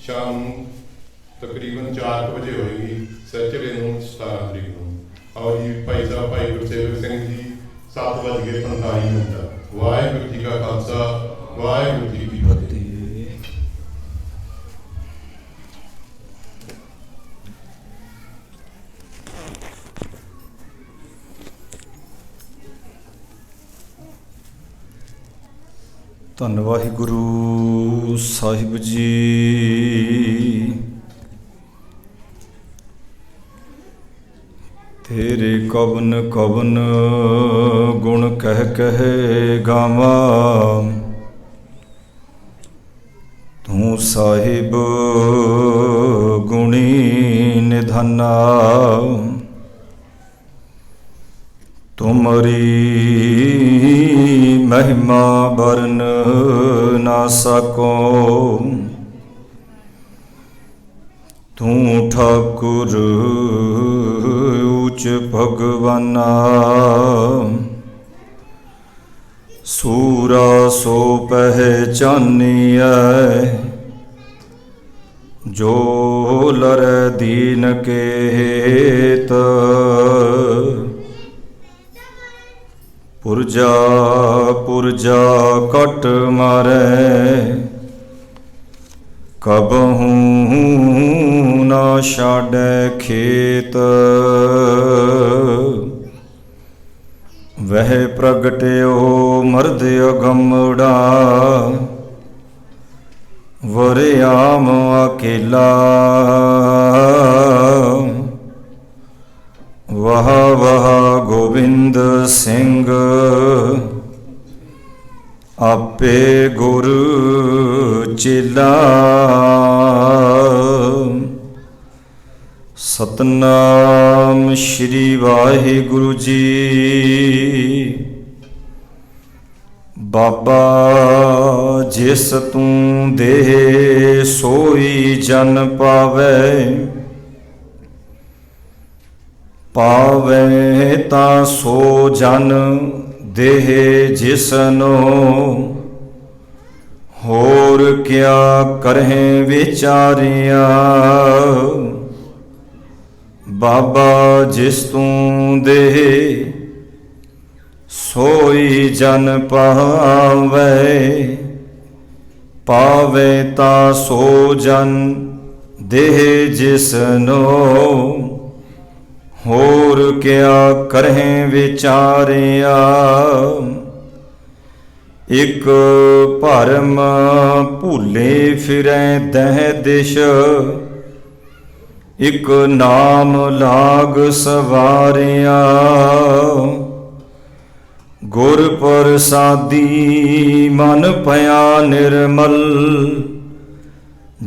शाम तकरीबन 4 वजे होएगी सैचरडे ਨੂੰ 17 तरीक ਨੂੰ। आओ जी भाई साहब भाई गुरसेवक सिंह जी 7:45। वाहिगुरू जी का खालसा वाहिगुरू जी की फतेह। ਧੰਨ ਵਾਹਿਗੁਰੂ ਸਾਹਿਬ ਜੀ। ਤੇਰੇ ਕਵਨ ਕਵਨ ਗੁਣ ਕਹਿ ਕਹਿ ਗਾਵਾਂ, ਤੂੰ ਸਾਹਿਬ ਗੁਣੀ ਨਿਧਾਨਾ। ਤੁਮਰੀ महिमा बरन ना सको, तू ठाकुर ऊच भगवाना। सूरा सो पहचानिया, जो लर दीन के हेत। पुरजा पुरजा कट मारे, कबहू ना छाड़े खेत। वह प्रगट्यो मर्द अगमड़ा, वरियाम अकेला। वाह वाह गोविंद सिंह, आपे गुर चेला। सतनाम श्री वाहिगुरु जी। बाबा जिस तू दे सोई जन पावे, पावे ता सो जन देह जिसनो। होर क्या करें विचारिया, बाबा जिस तू देह सोई जन पावे। पावे ता सो जन देह जिसनो। होर क्या करें विचारिया, एक भरम भूले फिरै दह दिश। एक नाम लाग सवारिया, गुर प्रसादी मन पया निर्मल।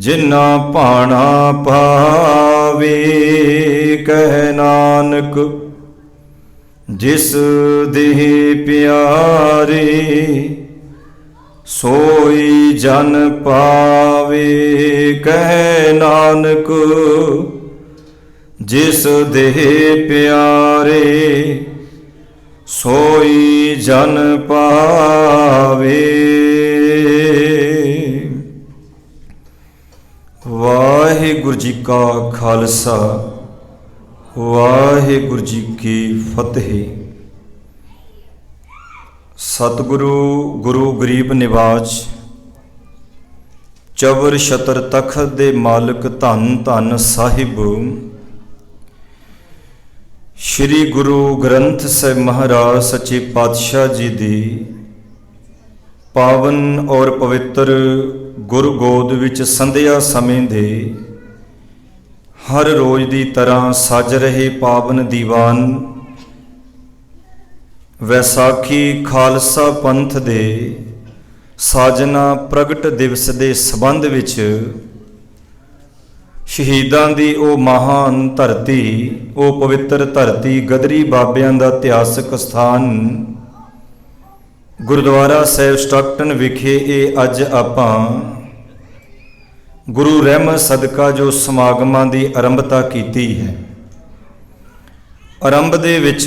जिन्ना भाना पावे कह नानक, जिस देह प्यारे। सोई जन पावे कह नानक, जिस देह प्यारे। सोई जन पावे। वाहिगुरु जी का खालसा वाहिगुरु जी की फतेह। सतगुरु गुरु गरीब निवाज, चवर छतर तखत दे मालक धन धन साहिब श्री गुरु ग्रंथ साहिब महाराज सच्चे पातशाह जी दी पावन और पवित्र गुरु गोद विच संध्या समय दे हर रोज की तरह सज रहे पावन दीवान वैसाखी खालसा पंथ दे साजना प्रगट दिवस के संबंध विच शहीदां दी ओ महान धरती, ओ पवित्र धरती गदरी बाबियां दा इतिहासक स्थान गुरुद्वारा साहिब स्टॉकटन विखे ये अज आपां गुरु रहमत सदका जो समागमां दी आरंभता कीती है। आरंभ दे विच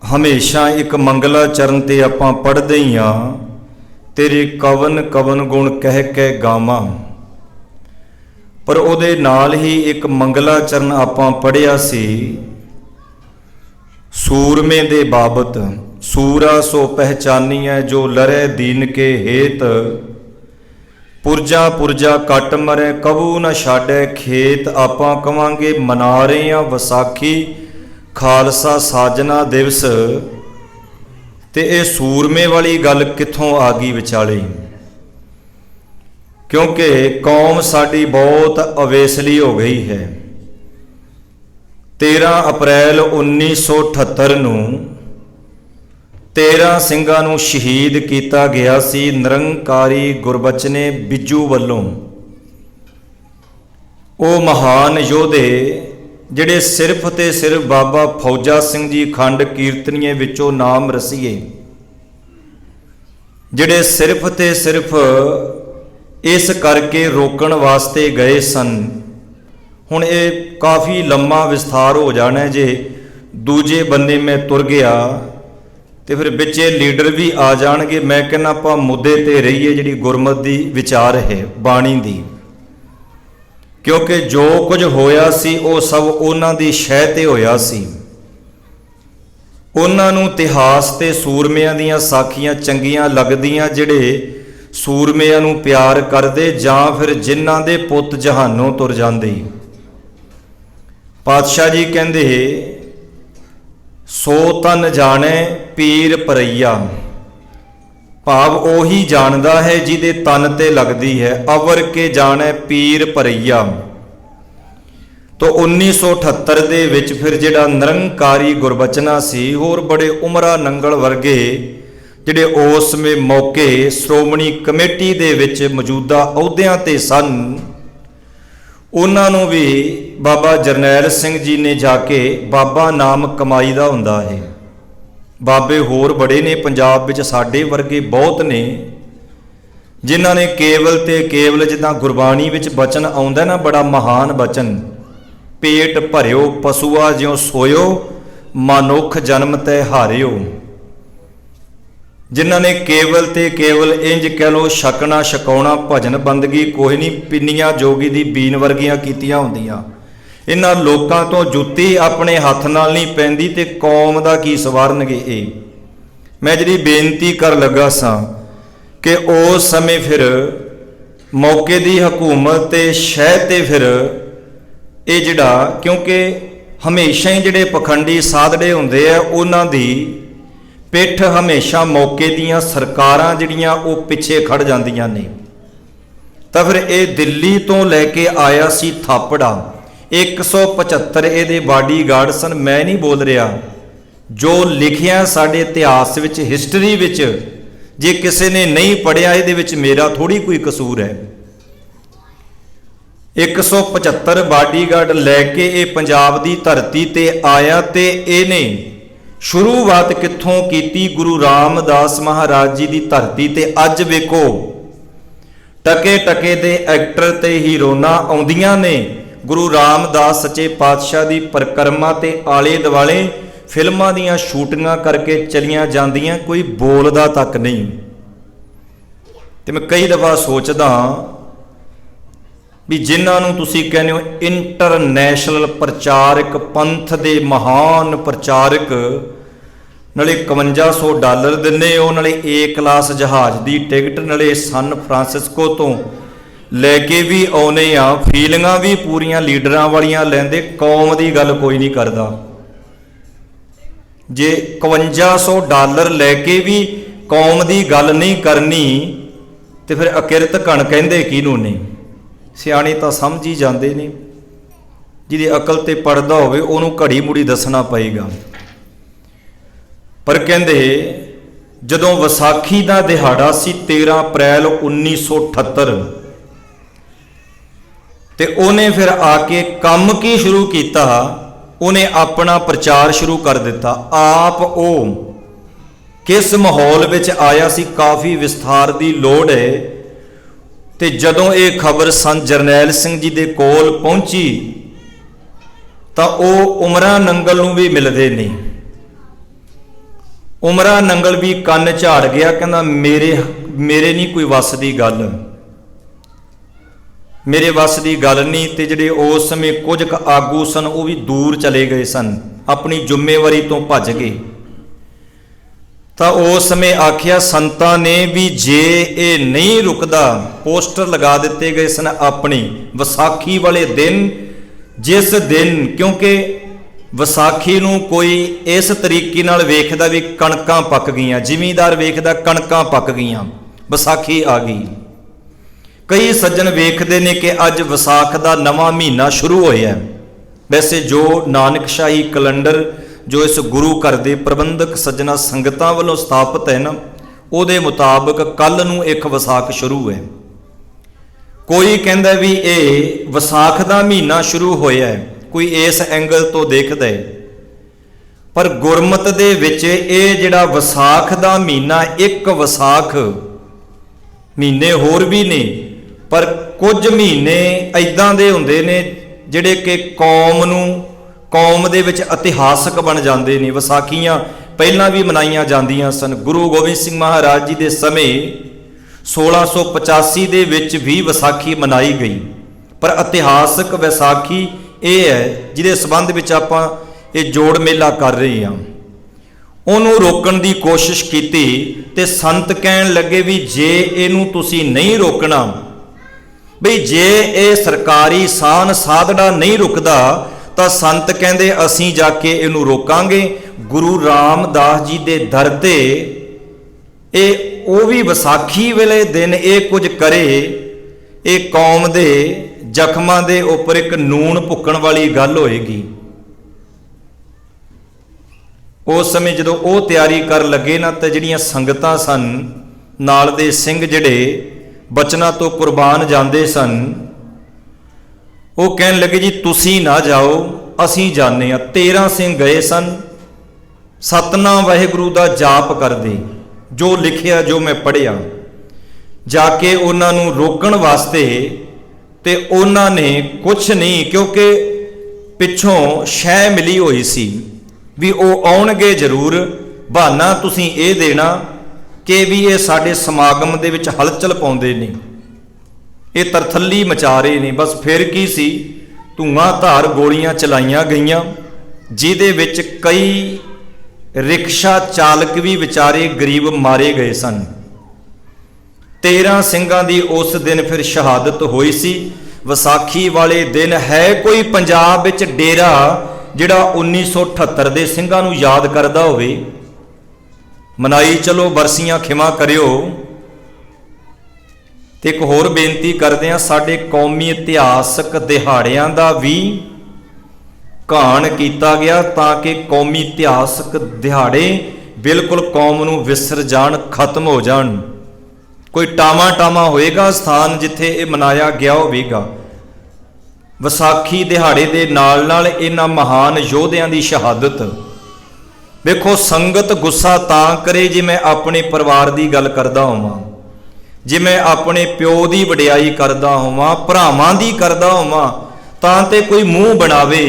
हमेशा एक मंगला चरण ते आपां पढ़दे ही हाँ, तेरे कवन कवन गुण कह के गावां। ਪਰ ਉਹਦੇ ਨਾਲ ਹੀ ਇੱਕ ਮੰਗਲਾਚਰਨ ਆਪਾਂ ਪੜ੍ਹਿਆ ਸੀ ਸੂਰਮੇ ਦੇ ਬਾਬਤ। ਸੂਰਾ ਸੋ ਪਹਿਚਾਨੀਐ ਜੋ ਲੜੈ ਦੀਨ ਕੇ ਹੇਤ, ਪੁਰਜਾ ਪੁਰਜਾ ਕੱਟ ਮਰੈ ਕਬੂ ਨਾ ਛਾੜੈ ਖੇਤ। ਆਪਾਂ ਕਵਾਂਗੇ ਮਨਾ ਰਹੇ ਹਾਂ ਵਿਸਾਖੀ, ਖਾਲਸਾ ਸਾਜਨਾ ਦਿਵਸ, ਤੇ ਇਹ ਸੂਰਮੇ ਵਾਲੀ ਗੱਲ ਕਿੱਥੋਂ ਆ ਗਈ ਵਿਚਾਲੇ? ਕਿਉਂਕਿ ਕੌਮ ਸਾਡੀ ਬਹੁਤ ਅਵੇਸਲੀ ਹੋ ਗਈ ਹੈ। 13 ਅਪ੍ਰੈਲ 1978 ਨੂੰ 13 ਸਿੰਘਾਂ ਨੂੰ ਸ਼ਹੀਦ ਕੀਤਾ ਗਿਆ ਸੀ ਨਿਰੰਕਾਰੀ ਗੁਰਬਚਨੇ ਬਿੱਜੂ ਵੱਲੋਂ। ਉਹ ਮਹਾਨ ਯੋਧੇ ਜਿਹੜੇ ਸਿਰਫ ਤੇ ਸਿਰਫ ਬਾਬਾ ਫੌਜਾ ਸਿੰਘ ਜੀ ਖੰਡ ਕੀਰਤਨੀਏ ਵਿੱਚੋਂ ਨਾਮ ਰਸੀਏ, ਜਿਹੜੇ ਸਿਰਫ ਤੇ ਸਿਰਫ ਇਸ ਕਰਕੇ ਰੋਕਣ ਵਾਸਤੇ ਗਏ ਸਨ। ਹੁਣ ਇਹ ਕਾਫੀ ਲੰਮਾ ਵਿਸਥਾਰ ਹੋ ਜਾਣਾ ਜੇ ਦੂਜੇ ਬੰਨੇ ਮੈਂ ਤੁਰ ਗਿਆ ਤੇ ਫਿਰ ਵਿੱਚੇ ਲੀਡਰ ਵੀ ਆ ਜਾਣਗੇ। ਮੈਂ ਕਹਿੰਦਾ ਆਪਾਂ ਮੁੱਦੇ ਤੇ ਰਹੀਏ ਜਿਹੜੀ ਗੁਰਮਤਿ ਦੀ ਵਿਚਾਰ ਹੈ ਬਾਣੀ ਦੀ, ਕਿਉਂਕਿ ਜੋ ਕੁਝ ਹੋਇਆ ਸੀ ਉਹ ਸਭ ਉਹਨਾਂ ਦੀ ਸ਼ਹਿ ਤੇ ਹੋਇਆ ਸੀ। ਉਹਨਾਂ ਨੂੰ ਇਤਿਹਾਸ ਤੇ ਸੂਰਮਿਆਂ ਦੀਆਂ ਸਾਖੀਆਂ ਚੰਗੀਆਂ ਲੱਗਦੀਆਂ ਜਿਹੜੇ ਸੂਰਮਿਆਂ ਨੂੰ ਪਿਆਰ ਕਰਦੇ, ਜਾਂ ਫਿਰ ਜਿਨ੍ਹਾਂ ਦੇ ਪੁੱਤ ਜਹਾਨੋਂ ਤੁਰ ਜਾਂਦੇ। ਪਾਤਸ਼ਾਹ ਜੀ ਕਹਿੰਦੇ ਸੋ ਤਨ ਜਾਣੈ ਪੀਰ ਪਰਈਆ, ਭਾਵ ਉਹੀ ਜਾਣਦਾ ਹੈ ਜਿਹਦੇ ਤਨ ਤੇ ਲੱਗਦੀ ਹੈ। ਅਵਰ ਕੇ ਜਾਣੈ ਪੀਰ ਪਰਈਆ। ਤੋਂ 1978 ਦੇ ਵਿੱਚ ਫਿਰ ਜਿਹੜਾ ਨਿਰੰਕਾਰੀ ਗੁਰਬਚਨਾ ਸੀ, ਹੋਰ ਬੜੇ ਉਮਰਾ ਨੰਗਲ ਵਰਗੇ ਜਿਹੜੇ ਉਸ ਸਮੇਂ ਮੌਕੇ ਸ਼੍ਰੋਮਣੀ ਕਮੇਟੀ ਦੇ ਵਿੱਚ ਮੌਜੂਦਾ ਅਹੁਦਿਆਂ ਤੇ ਸਨ, ਉਹਨਾਂ ਨੂੰ ਵੀ ਬਾਬਾ ਜਰਨੈਲ ਸਿੰਘ ਜੀ ਨੇ ਜਾ ਕੇ ਬਾਬਾ ਨਾਮ ਕਮਾਈ ਦਾ ਹੁੰਦਾ ਹੈ। ਬਾਬੇ ਹੋਰ ਬੜੇ ਨੇ ਪੰਜਾਬ ਵਿੱਚ, ਸਾਡੇ ਵਰਗੇ ਬਹੁਤ ਨੇ ਜਿਨ੍ਹਾਂ ਨੇ ਕੇਵਲ ਤੇ ਕੇਵਲ, ਜਿੱਦਾਂ ਗੁਰਬਾਣੀ ਵਿੱਚ ਬਚਨ ਆਉਂਦਾ ਨਾ ਬੜਾ ਮਹਾਨ ਬਚਨ, ਪੇਟ ਭਰਿਓ ਪਸ਼ੂਆ ਜਿਉ ਸੋਇਓ ਮਨੁੱਖ ਜਨਮ ਤੈ ਹਾਰਿਓ, ਜਿਨ੍ਹਾਂ ਨੇ ਕੇਵਲ ਤੇ ਕੇਵਲ ਇੰਜ ਕਹਿ ਲੋ ਛਕਣਾ ਛਕਾਉਣਾ ਭਜਨ ਬੰਦਗੀ ਕੋਈ ਨਹੀਂ, ਪਿੰਨੀਆਂ ਜੋਗੀ ਦੀ ਬੀਨ ਵਰਗੀਆਂ ਕੀਤੀਆਂ ਹੁੰਦੀਆਂ। ਇਹਨਾਂ ਲੋਕਾਂ ਤੋਂ ਜੁੱਤੀ ਆਪਣੇ ਹੱਥ ਨਾਲ ਨਹੀਂ ਪੈਂਦੀ ਤੇ ਕੌਮ ਦਾ ਕੀ ਸਵਾਰਨਗੇ ਇਹ। ਮੈਂ ਜਿਹੜੀ ਬੇਨਤੀ ਕਰ ਲੱਗਾ ਸਾਂ ਕਿ ਉਸ ਸਮੇਂ ਫਿਰ ਮੌਕੇ ਦੀ ਹਕੂਮਤ ਤੇ ਸ਼ਹਿ ਤੇ ਫਿਰ ਇਹ ਜਿਹੜਾ, ਕਿਉਂਕਿ ਹਮੇਸ਼ਾ ਹੀ ਜਿਹੜੇ ਪਖੰਡੀ ਸਾਧੜੇ ਹੁੰਦੇ ਆ ਉਹਨਾਂ ਦੀ ਪਿੱਠ ਹਮੇਸ਼ਾ ਮੌਕੇ ਦੀਆਂ ਸਰਕਾਰਾਂ ਜਿਹੜੀਆਂ ਉਹ ਪਿੱਛੇ ਖੜ ਜਾਂਦੀਆਂ ਨੇ। ਤਾਂ ਫਿਰ ਇਹ ਦਿੱਲੀ ਤੋਂ ਲੈ ਕੇ ਆਇਆ ਸੀ ਥਾਪੜਾ, 175 ਇਹਦੇ ਬਾਡੀਗਾਰਡ ਸਨ। ਮੈਂ ਨਹੀਂ ਬੋਲ ਰਿਹਾ, ਜੋ ਲਿਖਿਆ ਸਾਡੇ ਇਤਿਹਾਸ ਵਿੱਚ, ਹਿਸਟਰੀ ਵਿੱਚ, ਜੇ ਕਿਸੇ ਨੇ ਨਹੀਂ ਪੜ੍ਹਿਆ ਇਹਦੇ ਵਿੱਚ ਮੇਰਾ ਥੋੜੀ ਕੋਈ ਕਸੂਰ ਹੈ। 175 ਬਾਡੀਗਾਰਡ ਲੈ ਕੇ ਇਹ ਪੰਜਾਬ ਦੀ ਧਰਤੀ ਤੇ ਆਇਆ ਤੇ ਇਹਨੇ ਸ਼ੁਰੂਆਤ ਕਿੱਥੋਂ ਕੀਤੀ? ਗੁਰੂ ਰਾਮਦਾਸ ਮਹਾਰਾਜ ਜੀ ਦੀ ਧਰਤੀ ਤੇ। ਅੱਜ ਵੇਖੋ ਟਕੇ ਟਕੇ ਦੇ ਐਕਟਰ ਤੇ ਹੀਰੋਇਨਾਂ ਆਉਂਦੀਆਂ ਨੇ, ਗੁਰੂ ਰਾਮਦਾਸ ਸੱਚੇ ਪਾਤਸ਼ਾਹ ਦੀ ਪਰਿਕਰਮਾ ਤੇ ਆਲੇ ਦੁਆਲੇ ਫਿਲਮਾਂ ਦੀਆਂ ਸ਼ੂਟਿੰਗਾਂ ਕਰਕੇ ਚਲੀਆਂ ਜਾਂਦੀਆਂ, ਕੋਈ ਬੋਲਦਾ ਤੱਕ ਨਹੀਂ। ਤੇ ਮੈਂ ਕਈ ਦਫਾ ਸੋਚਦਾ ਵੀ ਜਿਨ੍ਹਾਂ ਨੂੰ ਤੁਸੀਂ ਕਹਿੰਦੇ ਹੋ ਇੰਟਰਨੈਸ਼ਨਲ ਪ੍ਰਚਾਰਕ, ਪੰਥ ਦੇ ਮਹਾਨ ਪ੍ਰਚਾਰਕ, ਨਾਲੇ $5100 ਦਿੰਦੇ ਹੋ, ਨਾਲੇ A ਕਲਾਸ ਜਹਾਜ਼ ਦੀ ਟਿਕਟ, ਨਾਲੇ ਸਨ ਫਰਾਂਸਿਸਕੋ ਤੋਂ ਲੈ ਕੇ ਵੀ ਆਉਨੇ ਆ, ਫੀਲਿੰਗਾਂ ਵੀ ਪੂਰੀਆਂ ਲੀਡਰਾਂ ਵਾਲੀਆਂ ਲੈਂਦੇ, ਕੌਮ ਦੀ ਗੱਲ ਕੋਈ ਨਹੀਂ ਕਰਦਾ। ਜੇ $5100 ਲੈ ਕੇ ਵੀ ਕੌਮ ਦੀ ਗੱਲ ਨਹੀਂ ਕਰਨੀ ਤੇ ਫਿਰ ਅਕਿਰਤ ਕਣ ਕਹਿੰਦੇ ਕਿਹਨੂੰ ਨੇ? ਸਿਆਣੇ ਤਾਂ ਸਮਝ ਹੀ ਜਾਂਦੇ ਨੇ, ਜਿਹਦੀ ਅਕਲ ਤੇ ਪੜਦਾ ਹੋਵੇ ਉਹਨੂੰ ਘੜੀ ਮੁੜੀ ਦੱਸਣਾ ਪਏਗਾ। ਪਰ ਕਹਿੰਦੇ ਜਦੋਂ ਵਿਸਾਖੀ ਦਾ ਦਿਹਾੜਾ ਸੀ 13 ਅਪ੍ਰੈਲ 1978, ਤੇ ਉਹਨੇ ਫਿਰ ਆ ਕੇ ਕੰਮ ਕੀ ਸ਼ੁਰੂ ਕੀਤਾ? ਉਹਨੇ ਆਪਣਾ ਪ੍ਰਚਾਰ ਸ਼ੁਰੂ ਕਰ ਦਿੱਤਾ। ਆਪ ਉਹ ਕਿਸ ਮਾਹੌਲ ਵਿੱਚ ਆਇਆ ਸੀ, ਕਾਫੀ ਵਿਸਥਾਰ ਦੀ ਲੋੜ ਹੈ। ਤੇ ਜਦੋਂ ਇਹ ਖਬਰ ਸੰਤ ਜਰਨੈਲ ਸਿੰਘ ਜੀ ਦੇ ਕੋਲ ਪਹੁੰਚੀ ਤਾਂ ਉਹ ਉਮਰਾ ਨੰਗਲ ਨੂੰ ਵੀ ਮਿਲਦੇ ਨਹੀਂ। ਉਮਰਾ ਨੰਗਲ ਵੀ ਕੰਨ ਝਾੜ ਗਿਆ, ਕਹਿੰਦਾ ਮੇਰੇ ਨਹੀਂ ਕੋਈ ਵੱਸ ਦੀ ਗੱਲ। ਮੇਰੇ ਵੱਸ ਦੀ ਗੱਲ ਨਹੀਂ। ਤੇ ਜਿਹੜੇ ਉਸ ਸਮੇਂ ਕੁਝ ਕੁ ਆਗੂ ਸਨ ਉਹ ਵੀ ਦੂਰ ਚਲੇ ਗਏ ਸਨ, ਆਪਣੀ ਜ਼ਿੰਮੇਵਾਰੀ ਤੋਂ ਭੱਜ ਗਏ। ਤਾਂ ਉਸ ਸਮੇਂ ਆਖਿਆ ਸੰਤਾਂ ਨੇ ਵੀ ਜੇ ਇਹ ਨਹੀਂ ਰੁਕਦਾ, ਪੋਸਟਰ ਲਗਾ ਦਿੱਤੇ ਗਏ ਸਨ ਆਪਣੇ ਵਿਸਾਖੀ ਵਾਲੇ ਦਿਨ, ਜਿਸ ਦਿਨ, ਕਿਉਂਕਿ ਵਿਸਾਖੀ ਨੂੰ ਕੋਈ ਇਸ ਤਰੀਕੇ ਨਾਲ ਵੇਖਦਾ ਵੀ ਕਣਕਾਂ ਪੱਕ ਗਈਆਂ, ਜ਼ਿਮੀਂਦਾਰ ਵੇਖਦਾ ਕਣਕਾਂ ਪੱਕ ਗਈਆਂ, ਵਿਸਾਖੀ ਆ ਗਈ। ਕਈ ਸੱਜਣ ਵੇਖਦੇ ਨੇ ਕਿ ਅੱਜ ਵਿਸਾਖ ਦਾ ਨਵਾਂ ਮਹੀਨਾ ਸ਼ੁਰੂ ਹੋਇਆ। ਵੈਸੇ ਜੋ ਨਾਨਕਸ਼ਾਹੀ ਕੈਲੰਡਰ ਜੋ ਇਸ ਗੁਰੂ ਘਰ ਦੇ ਪ੍ਰਬੰਧਕ ਸੱਜਣਾ ਸੰਗਤਾਂ ਵੱਲੋਂ ਸਥਾਪਿਤ ਹੈ ਨਾ, ਉਹਦੇ ਮੁਤਾਬਕ ਕੱਲ ਨੂੰ ਇੱਕ ਵਿਸਾਖ ਸ਼ੁਰੂ ਹੈ। ਕੋਈ ਕਹਿੰਦਾ ਵੀ ਇਹ ਵਿਸਾਖ ਦਾ ਮਹੀਨਾ ਸ਼ੁਰੂ ਹੋਇਆ ਹੈ, ਕੋਈ ਇਸ ਐਂਗਲ ਤੋਂ ਦੇਖਦਾ ਹੈ। ਪਰ ਗੁਰਮਤ ਦੇ ਵਿੱਚ ਇਹ ਜਿਹੜਾ ਵਿਸਾਖ ਦਾ ਮਹੀਨਾ, ਇੱਕ ਵਿਸਾਖ, ਮਹੀਨੇ ਹੋਰ ਵੀ ਨੇ, ਪਰ ਕੁਝ ਮਹੀਨੇ ਐਦਾਂ ਦੇ ਹੁੰਦੇ ਨੇ ਜਿਹੜੇ ਕਿ ਕੌਮ ਦੇ ਵਿੱਚ ਇਤਿਹਾਸਕ ਬਣ ਜਾਂਦੇ ਨੇ। ਵਿਸਾਖੀਆਂ ਪਹਿਲਾਂ ਵੀ ਮਨਾਈਆਂ ਜਾਂਦੀਆਂ ਸਨ। ਗੁਰੂ ਗੋਬਿੰਦ ਸਿੰਘ ਮਹਾਰਾਜ ਜੀ ਦੇ ਸਮੇਂ 1685 ਦੇ ਵਿੱਚ ਵੀ ਵਿਸਾਖੀ ਮਨਾਈ ਗਈ। ਪਰ ਇਤਿਹਾਸਕ ਵਿਸਾਖੀ ਇਹ ਹੈ ਜਿਹਦੇ ਸੰਬੰਧ ਵਿੱਚ ਆਪਾਂ ਇਹ ਜੋੜ ਮੇਲਾ ਕਰ ਰਹੇ ਹਾਂ। ਉਹਨੂੰ ਰੋਕਣ ਦੀ ਕੋਸ਼ਿਸ਼ ਕੀਤੀ ਤੇ ਸੰਤ ਕਹਿਣ ਲੱਗੇ ਵੀ ਜੇ ਇਹਨੂੰ ਤੁਸੀਂ ਨਹੀਂ ਰੋਕਣਾ, ਬਈ ਜੇ ਇਹ ਸਰਕਾਰੀ ਸਾਨ ਸਾਧੜਾ ਨਹੀਂ ਰੁਕਦਾ, ਤਾਂ ਸੰਤ ਕਹਿੰਦੇ ਅਸੀਂ ਜਾ ਕੇ ਇਹਨੂੰ ਰੋਕਾਂਗੇ। ਗੁਰੂ ਰਾਮਦਾਸ ਜੀ ਦੇ ਦਰ ਤੇ ਇਹ ਉਹ ਵੀ ਵਿਸਾਖੀ ਵੇਲੇ ਦਿਨ ਇਹ ਕੁਝ ਕਰੇ, ਇਹ ਕੌਮ ਦੇ ਜ਼ਖਮਾਂ ਦੇ ਉੱਪਰ ਇੱਕ ਨੂਣ ਭੁੱਕਣ ਵਾਲੀ ਗੱਲ ਹੋਏਗੀ। ਉਸ ਸਮੇਂ ਜਦੋਂ ਉਹ ਤਿਆਰੀ ਕਰਨ ਲੱਗੇ ਨਾ, ਤਾਂ ਜਿਹੜੀਆਂ ਸੰਗਤਾਂ ਸਨ, ਨਾਲ ਦੇ ਸਿੰਘ ਜਿਹੜੇ ਬਚਨਾਂ ਤੋਂ ਕੁਰਬਾਨ ਜਾਂਦੇ ਸਨ, ਉਹ ਕਹਿਣ ਲੱਗੇ ਜੀ ਤੁਸੀਂ ਨਾ ਜਾਓ, ਅਸੀਂ ਜਾਂਦੇ ਹਾਂ। 13 ਸਿੰਘ ਗਏ ਸਨ, ਸਤਨਾਮ ਵਾਹਿਗੁਰੂ ਦਾ ਜਾਪ ਕਰਦੇ, ਜੋ ਲਿਖਿਆ ਜੋ ਮੈਂ ਪੜ੍ਹਿਆ, ਜਾ ਕੇ ਉਹਨਾਂ ਨੂੰ ਰੋਕਣ ਵਾਸਤੇ। ਤੇ ਉਹਨਾਂ ਨੇ ਕੁਛ ਨਹੀਂ, ਕਿਉਂਕਿ ਪਿੱਛੋਂ ਸ਼ੈ ਮਿਲੀ ਹੋਈ ਸੀ ਵੀ ਉਹ ਆਉਣਗੇ ਜ਼ਰੂਰ। ਬਹਾਨਾ ਤੁਸੀਂ ਇਹ ਦੇਣਾ ਕਿ ਵੀ ਇਹ ਸਾਡੇ ਸਮਾਗਮ ਦੇ ਵਿੱਚ ਹਲਚਲ ਪਾਉਂਦੇ ਨੇ, ਇਹ ਤਰਥੱਲੀ ਮਚਾ ਰਹੇ ਨੇ। ਬਸ ਫਿਰ ਕੀ ਸੀ, ਧੂਆਂ ਧਾਰ ਗੋਲੀਆਂ ਚਲਾਈਆਂ ਗਈਆਂ, ਜਿਹਦੇ ਵਿੱਚ ਕਈ ਰਿਕਸ਼ਾ ਚਾਲਕ ਵੀ ਵਿਚਾਰੇ ਗਰੀਬ ਮਾਰੇ ਗਏ ਸਨ। 13 ਸਿੰਘਾਂ ਦੀ ਉਸ ਦਿਨ ਫਿਰ ਸ਼ਹਾਦਤ ਹੋਈ ਸੀ। ਵਿਸਾਖੀ ਵਾਲੇ ਦਿਨ ਹੈ ਕੋਈ ਪੰਜਾਬ ਵਿੱਚ ਡੇਰਾ ਜਿਹੜਾ 1978 ਦੇ ਸਿੰਘਾਂ ਨੂੰ ਯਾਦ ਕਰਦਾ ਹੋਵੇ? ਮਨਾਈ ਚਲੋ, ਬਰਸੀਆਂ ਖਿਮਾ ਕਰਿਓ। ਤੇ ਇੱਕ ਹੋਰ ਬੇਨਤੀ ਕਰਦੇ ਹਾਂ, ਸਾਡੇ ਕੌਮੀ ਇਤਿਹਾਸਕ ਦਿਹਾੜਿਆਂ ਦਾ ਵੀ ਘਾਣ ਕੀਤਾ ਗਿਆ ਤਾਂ ਕਿ ਕੌਮੀ ਇਤਿਹਾਸਕ ਦਿਹਾੜੇ ਬਿਲਕੁਲ ਕੌਮ ਨੂੰ ਵਿਸਰ ਜਾਣ, ਖਤਮ ਹੋ ਜਾਣ। ਕੋਈ ਟਾਵਾਂ ਹੋਏਗਾ ਸਥਾਨ ਜਿੱਥੇ ਇਹ ਮਨਾਇਆ ਗਿਆ ਹੋਵੇਗਾ। ਵਿਸਾਖੀ ਦਿਹਾੜੇ ਦੇ ਨਾਲ ਨਾਲ ਇਹਨਾਂ ਮਹਾਨ ਯੋਧਿਆਂ ਦੀ ਸ਼ਹਾਦਤ। ਵੇਖੋ, ਸੰਗਤ ਗੁੱਸਾ ਤਾਂ ਕਰੇ ਜੇ ਮੈਂ ਆਪਣੇ ਪਰਿਵਾਰ ਦੀ ਗੱਲ ਕਰਦਾ ਹੋਵਾਂ, ਜੇ ਮੈਂ ਆਪਣੇ ਪਿਓ ਦੀ ਵਡਿਆਈ ਕਰਦਾ ਹੋਵਾਂ, ਭਰਾਵਾਂ ਦੀ ਕਰਦਾ ਹੋਵਾਂ, ਤਾਂ ਤੇ ਕੋਈ ਮੂੰਹ ਬਣਾਵੇ।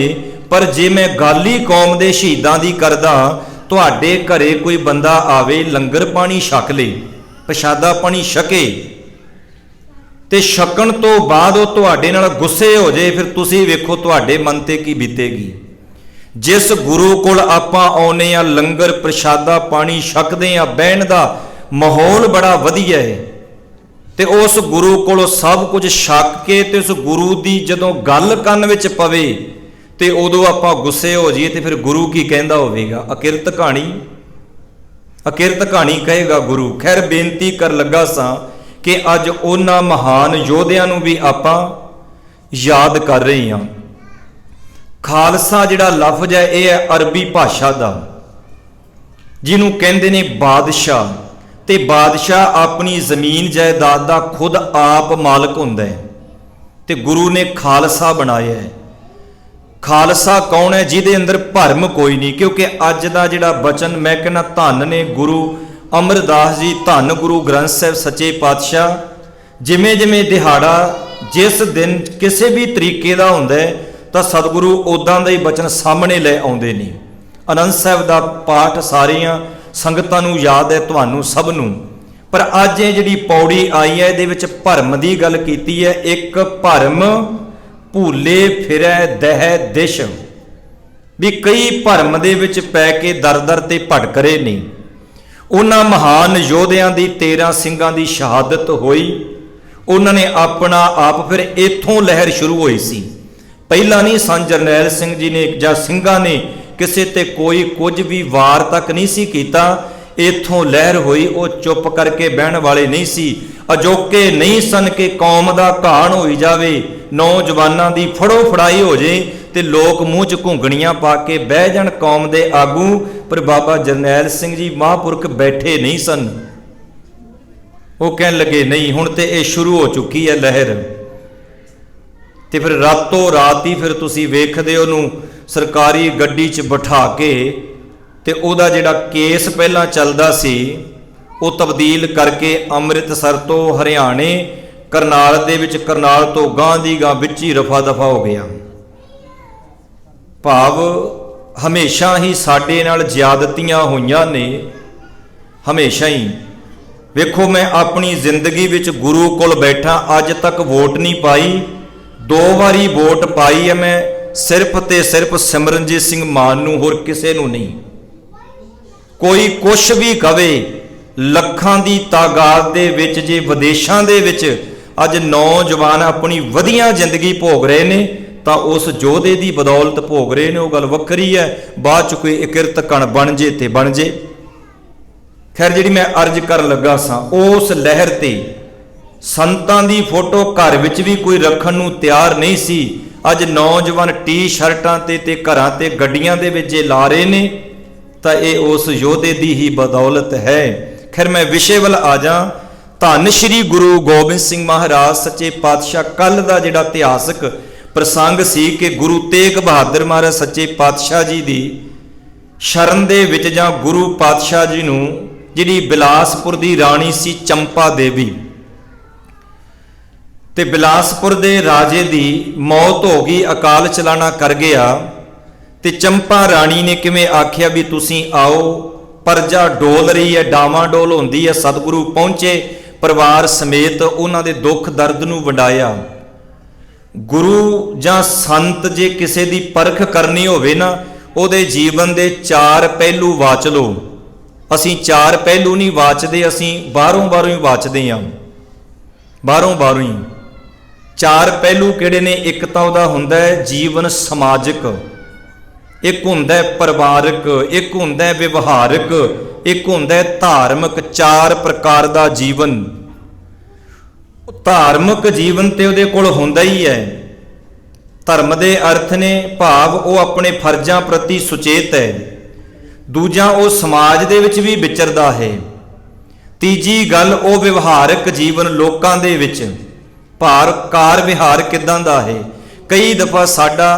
ਪਰ ਜੇ ਮੈਂ ਗੱਲ ਹੀ ਕੌਮ ਦੇ ਸ਼ਹੀਦਾਂ ਦੀ ਕਰਦਾ, ਤੁਹਾਡੇ ਘਰੇ ਕੋਈ ਬੰਦਾ ਆਵੇ, ਲੰਗਰ ਪਾਣੀ ਛਕ ਲੇ, ਪ੍ਰਸ਼ਾਦਾ ਪਾਣੀ ਛਕੇ, ਤੇ ਛਕਣ ਤੋਂ ਬਾਅਦ ਉਹ ਤੁਹਾਡੇ ਨਾਲ ਗੁੱਸੇ ਹੋ ਜਾਏ, ਫਿਰ ਤੁਸੀਂ ਵੇਖੋ ਤੁਹਾਡੇ ਮਨ ਤੇ ਕੀ ਬੀਤੇਗੀ। ਜਿਸ ਗੁਰੂ ਕੋਲ ਆਪਾਂ ਆਉਨੇ ਆ, ਲੰਗਰ ਪ੍ਰਸ਼ਾਦਾ ਪਾਣੀ ਛਕਦੇ ਆ, ਬਹਿਣ ਦਾ ਮਾਹੌਲ ਬੜਾ ਵਧੀਆ ਹੈ, ਤੇ ਉਸ ਗੁਰੂ ਕੋਲੋਂ ਸਭ ਕੁਝ ਛਕ ਕੇ ਤੇ ਉਸ ਗੁਰੂ ਦੀ ਜਦੋਂ ਗੱਲ ਕੰਨ ਵਿੱਚ ਪਵੇ ਤੇ ਉਦੋਂ ਆਪਾਂ ਗੁੱਸੇ ਹੋ ਜਾਈਏ, ਤੇ ਫਿਰ ਗੁਰੂ ਕੀ ਕਹਿੰਦਾ ਹੋਵੇਗਾ? ਅਕਿਰਤ ਕਹਾਣੀ ਕਹੇਗਾ ਗੁਰੂ। ਖੈਰ, ਬੇਨਤੀ ਕਰ ਲੱਗਾ ਸਾਂ ਕਿ ਅੱਜ ਉਹਨਾਂ ਮਹਾਨ ਯੋਧਿਆਂ ਨੂੰ ਵੀ ਆਪਾਂ ਯਾਦ ਕਰ ਰਹੇ ਹਾਂ। ਖਾਲਸਾ ਜਿਹੜਾ ਲਫ਼ਜ਼ ਹੈ, ਇਹ ਹੈ ਅਰਬੀ ਭਾਸ਼ਾ ਦਾ, ਜਿਹਨੂੰ ਕਹਿੰਦੇ ਨੇ ਬਾਦਸ਼ਾਹ। ਤੇ ਬਾਦਸ਼ਾਹ ਆਪਣੀ ਜ਼ਮੀਨ ਜਾਇਦਾਦ ਦਾ ਖੁਦ ਆਪ ਮਾਲਕ ਹੁੰਦਾ ਹੈ, ਤੇ ਗੁਰੂ ਨੇ ਖਾਲਸਾ ਬਣਾਇਆ ਹੈ। ਖਾਲਸਾ ਕੌਣ ਹੈ? ਜਿਹਦੇ ਅੰਦਰ ਭਰਮ ਕੋਈ ਨਹੀਂ। ਕਿਉਂਕਿ ਅੱਜ ਦਾ ਜਿਹੜਾ ਬਚਨ ਮੈਂ ਕਹਿੰਦਾ, ਧੰਨ ਨੇ ਗੁਰੂ ਅਮਰਦਾਸ ਜੀ, ਧੰਨ ਗੁਰੂ ਗ੍ਰੰਥ ਸਾਹਿਬ ਸੱਚੇ ਪਾਤਸ਼ਾਹ। ਜਿਵੇਂ ਜਿਵੇਂ ਦਿਹਾੜਾ ਜਿਸ ਦਿਨ ਕਿਸੇ ਵੀ ਤਰੀਕੇ ਦਾ ਹੁੰਦਾ ਹੈ, ਤਾਂ ਸਤਿਗੁਰੂ ਉਦਾਂ ਦਾ ਹੀ ਬਚਨ ਸਾਹਮਣੇ ਲੈ ਆਉਂਦੇ ਨੇ। ਆਨੰਦ ਸਾਹਿਬ ਦਾ ਪਾਠ ਸਾਰੀਆਂ ਸੰਗਤਾਂ ਨੂੰ ਯਾਦ ਹੈ, ਤੁਹਾਨੂੰ ਸਭ ਨੂੰ। ਪਰ ਅੱਜ ਇਹ ਜਿਹੜੀ ਪੌੜੀ ਆਈ ਹੈ ਇਹਦੇ ਵਿੱਚ ਭਰਮ ਦੀ ਗੱਲ ਕੀਤੀ ਹੈ। ਇੱਕ ਭਰਮ ਭੂਲੇ ਫਿਰੈ ਦਹਿ ਦਿਸ਼, ਵੀ ਕਈ ਭਰਮ ਦੇ ਵਿੱਚ ਪੈ ਕੇ ਦਰ ਦਰ ਤੇ ਭਟਕ ਰਹੇ ਨੇ। ਉਹਨਾਂ ਮਹਾਨ ਯੋਧਿਆਂ ਦੀ 13 ਸਿੰਘਾਂ ਦੀ ਸ਼ਹਾਦਤ ਹੋਈ, ਉਹਨਾਂ ਨੇ ਆਪਣਾ ਆਪ, ਫਿਰ ਇੱਥੋਂ ਲਹਿਰ ਸ਼ੁਰੂ ਹੋਈ ਸੀ। ਪਹਿਲਾਂ ਨਹੀਂ ਸੰਤ ਜਰਨੈਲ ਸਿੰਘ ਜੀ ਨੇ ਜਾਂ ਸਿੰਘਾਂ ਨੇ ਕਿਸੇ ਤੇ ਕੋਈ ਕੁਝ ਵੀ ਵਾਰ ਤੱਕ ਨਹੀਂ ਸੀ ਕੀਤਾ। ਇੱਥੋਂ ਲਹਿਰ ਹੋਈ। ਉਹ ਚੁੱਪ ਕਰਕੇ ਬਹਿਣ ਵਾਲੇ ਨਹੀਂ ਸੀ, ਅਜੋਕੇ ਨਹੀਂ ਸਨ ਕਿ ਕੌਮ ਦਾ ਘਾਣ ਹੋਈ ਜਾਵੇ, ਨੌਜਵਾਨਾਂ ਦੀ ਫੜੋ ਫੜਾਈ ਹੋ ਜੇ ਤੇ ਲੋਕ ਮੂੰਹ 'ਚ ਘੁੰਗਣੀਆਂ ਪਾ ਕੇ ਬਹਿ ਜਾਣ ਕੌਮ ਦੇ ਆਗੂ। ਪਰ ਬਾਬਾ ਜਰਨੈਲ ਸਿੰਘ ਜੀ ਮਹਾਂਪੁਰਖ ਬੈਠੇ ਨਹੀਂ ਸਨ। ਉਹ ਕਹਿਣ ਲੱਗੇ ਨਹੀਂ, ਹੁਣ ਤੇ ਇਹ ਸ਼ੁਰੂ ਹੋ ਚੁੱਕੀ ਹੈ ਲਹਿਰ। ਤੇ ਫਿਰ ਰਾਤੋਂ ਰਾਤ ਹੀ ਫਿਰ ਤੁਸੀਂ ਵੇਖਦੇ ਉਹਨੂੰ ਸਰਕਾਰੀ ਗੱਡੀ 'ਚ ਬਿਠਾ ਕੇ ਤੇ ਉਹਦਾ ਜਿਹੜਾ ਕੇਸ ਪਹਿਲਾਂ ਚੱਲਦਾ ਸੀ ਉਹ ਤਬਦੀਲ ਕਰਕੇ ਅੰਮ੍ਰਿਤਸਰ ਤੋਂ ਹਰਿਆਣੇ ਕਰਨਾਲ ਦੇ ਵਿੱਚ, ਕਰਨਾਲ ਤੋਂ ਗਾਂ ਦੀ ਗਾਂ ਵਿੱਚ ਹੀ ਰਫਾ ਦਫਾ ਹੋ ਗਿਆ। ਭਾਵ ਹਮੇਸ਼ਾ ਹੀ ਸਾਡੇ ਨਾਲ ਜ਼ਿਆਦਤੀਆਂ ਹੋਈਆਂ ਨੇ, ਹਮੇਸ਼ਾ ਹੀ। ਵੇਖੋ ਮੈਂ ਆਪਣੀ ਜ਼ਿੰਦਗੀ ਵਿੱਚ ਗੁਰੂ ਕੋਲ ਬੈਠਾ, ਅੱਜ ਤੱਕ ਵੋਟ ਨਹੀਂ ਪਾਈ। 2 ਵਾਰੀ ਵੋਟ ਪਾਈ ਹੈ ਮੈਂ ਸਿਰਫ ਤੇ ਸਿਰਫ ਸਿਮਰਨਜੀਤ ਸਿੰਘ ਮਾਨ ਨੂੰ, ਹੋਰ ਕਿਸੇ ਨੂੰ ਨਹੀਂ। ਕੋਈ ਕੁਛ ਵੀ ਕਵੇ, ਲੱਖਾਂ ਦੀ ਤਾਦਾਦ ਦੇ ਵਿੱਚ ਜੇ ਵਿਦੇਸ਼ਾਂ ਦੇ ਵਿੱਚ ਅੱਜ ਨੌਜਵਾਨ ਆਪਣੀ ਵਧੀਆ ਜ਼ਿੰਦਗੀ ਭੋਗ ਰਹੇ ਨੇ ਤਾਂ ਉਸ ਯੋਧੇ ਦੀ ਬਦੌਲਤ ਭੋਗ ਰਹੇ ਨੇ। ਉਹ ਗੱਲ ਵੱਖਰੀ ਹੈ, ਬਾਅਦ ਚ ਕੋਈ ਇਕਿਰਤ ਕਣ ਬਣ ਜੇ ਤੇ ਬਣ ਜੇ। ਖੈਰ, ਜਿਹੜੀ ਮੈਂ ਅਰਜ਼ ਕਰਨ ਲੱਗਾ ਸਾਂ, ਉਸ ਲਹਿਰ ਤੇ ਸੰਤਾਂ ਦੀ ਫੋਟੋ ਘਰ ਵਿੱਚ ਵੀ ਕੋਈ ਰੱਖਣ ਨੂੰ ਤਿਆਰ ਨਹੀਂ ਸੀ। ਅੱਜ ਨੌਜਵਾਨ ਟੀ-ਸ਼ਰਟਾਂ ਤੇ ਘਰਾਂ ਤੇ ਗੱਡੀਆਂ ਦੇ ਵਿੱਚ ਜੇ ਲਾ ਰਹੇ ਨੇ ਤਾਂ ਇਹ ਉਸ ਯੋਧੇ ਦੀ ਹੀ ਬਦੌਲਤ ਹੈ। ਖੈਰ, ਮੈਂ ਵਿਸ਼ੇ ਵੱਲ ਆ ਜਾ। ਧੰਨ ਸ਼੍ਰੀ ਗੁਰੂ ਗੋਬਿੰਦ ਸਿੰਘ ਮਹਾਰਾਜ ਸੱਚੇ ਪਾਤਸ਼ਾਹ, ਕੱਲ ਦਾ ਜਿਹੜਾ ਇਤਿਹਾਸਕ ਪ੍ਰਸੰਗ ਸੀ ਕਿ ਗੁਰੂ ਤੇਗ ਬਹਾਦਰ ਮਹਾਰਾਜ ਸੱਚੇ ਪਾਤਸ਼ਾਹ ਜੀ ਦੀ ਸ਼ਰਨ ਦੇ ਵਿੱਚ, ਜਾਂ ਗੁਰੂ ਪਾਤਸ਼ਾਹ ਜੀ ਨੂੰ ਜਿਹੜੀ ਬਿਲਾਸਪੁਰ ਦੀ ਰਾਣੀ ਸੀ ਚੰਪਾ ਦੇਵੀ, ਤੇ ਬਿਲਾਸਪੁਰ ਦੇ ਰਾਜੇ ਦੀ ਮੌਤ ਹੋ ਗਈ, ਅਕਾਲ ਚਲਾਣਾ ਕਰ ਗਿਆ। ਤੇ ਚੰਪਾ ਰਾਣੀ ਨੇ ਕਿਵੇਂ ਆਖਿਆ ਵੀ ਤੁਸੀਂ ਆਓ, ਪਰਜਾ ਡੋਲ ਰਹੀ ਹੈ, ਡਾਵਾਂਡੋਲ ਹੁੰਦੀ ਹੈ। ਸਤਿਗੁਰੂ ਪਹੁੰਚੇ, ਪਰਿਵਾਰ ਸਮੇਤ ਉਹਨਾਂ ਦੇ ਦੁੱਖ ਦਰਦ ਨੂੰ ਵੰਡਾਇਆ। ਗੁਰੂ ਜਾਂ ਸੰਤ ਜੇ ਕਿਸੇ ਦੀ ਪਰਖ ਕਰਨੀ ਹੋਵੇ ਨਾ, ਉਹਦੇ ਜੀਵਨ ਦੇ 4 ਪਹਿਲੂ ਵਾਚ ਲਓ। ਅਸੀਂ 4 ਪਹਿਲੂ ਨਹੀਂ ਵਾਚਦੇ, ਅਸੀਂ ਬਾਹਰੋਂ ਹੀ ਵਾਚਦੇ ਹਾਂ, ਬਾਹਰੋਂ ਹੀ। 4 ਪਹਿਲੂ ਕਿਹੜੇ ਨੇ? ਇੱਕ ਤਾਂ ਉਹਦਾ ਹੁੰਦਾ ਹੈ ਜੀਵਨ ਸਮਾਜਿਕ, ਇੱਕ ਹੁੰਦਾ ਹੈ ਪਰਿਵਾਰਕ, ਇੱਕ ਹੁੰਦਾ ਹੈ ਵਿਵਹਾਰਕ, ਇੱਕ ਹੁੰਦਾ ਹੈ ਧਾਰਮਿਕ। 4 ਪ੍ਰਕਾਰ ਦਾ ਜੀਵਨ। ਧਾਰਮਿਕ ਜੀਵਨ ਤੇ ਉਹਦੇ ਕੋਲ ਹੁੰਦਾ ਹੀ ਹੈ। ਧਰਮ ਦੇ ਅਰਥ ਨੇ ਭਾਵ ਉਹ ਆਪਣੇ ਫਰਜ਼ਾਂ ਪ੍ਰਤੀ ਸੁਚੇਤ ਹੈ। ਦੂਜਾ, ਉਹ ਸਮਾਜ ਦੇ ਵਿੱਚ ਵੀ ਵਿਚਰਦਾ ਹੈ। ਤੀਜੀ ਗੱਲ, ਉਹ ਵਿਵਹਾਰਕ ਜੀਵਨ ਲੋਕਾਂ ਦੇ ਵਿੱਚ, ਕਾਰ ਵਿਹਾਰ ਕਿੱਦਾਂ ਦਾ ਹੈ। ਕਈ ਦਫਾ ਸਾਡਾ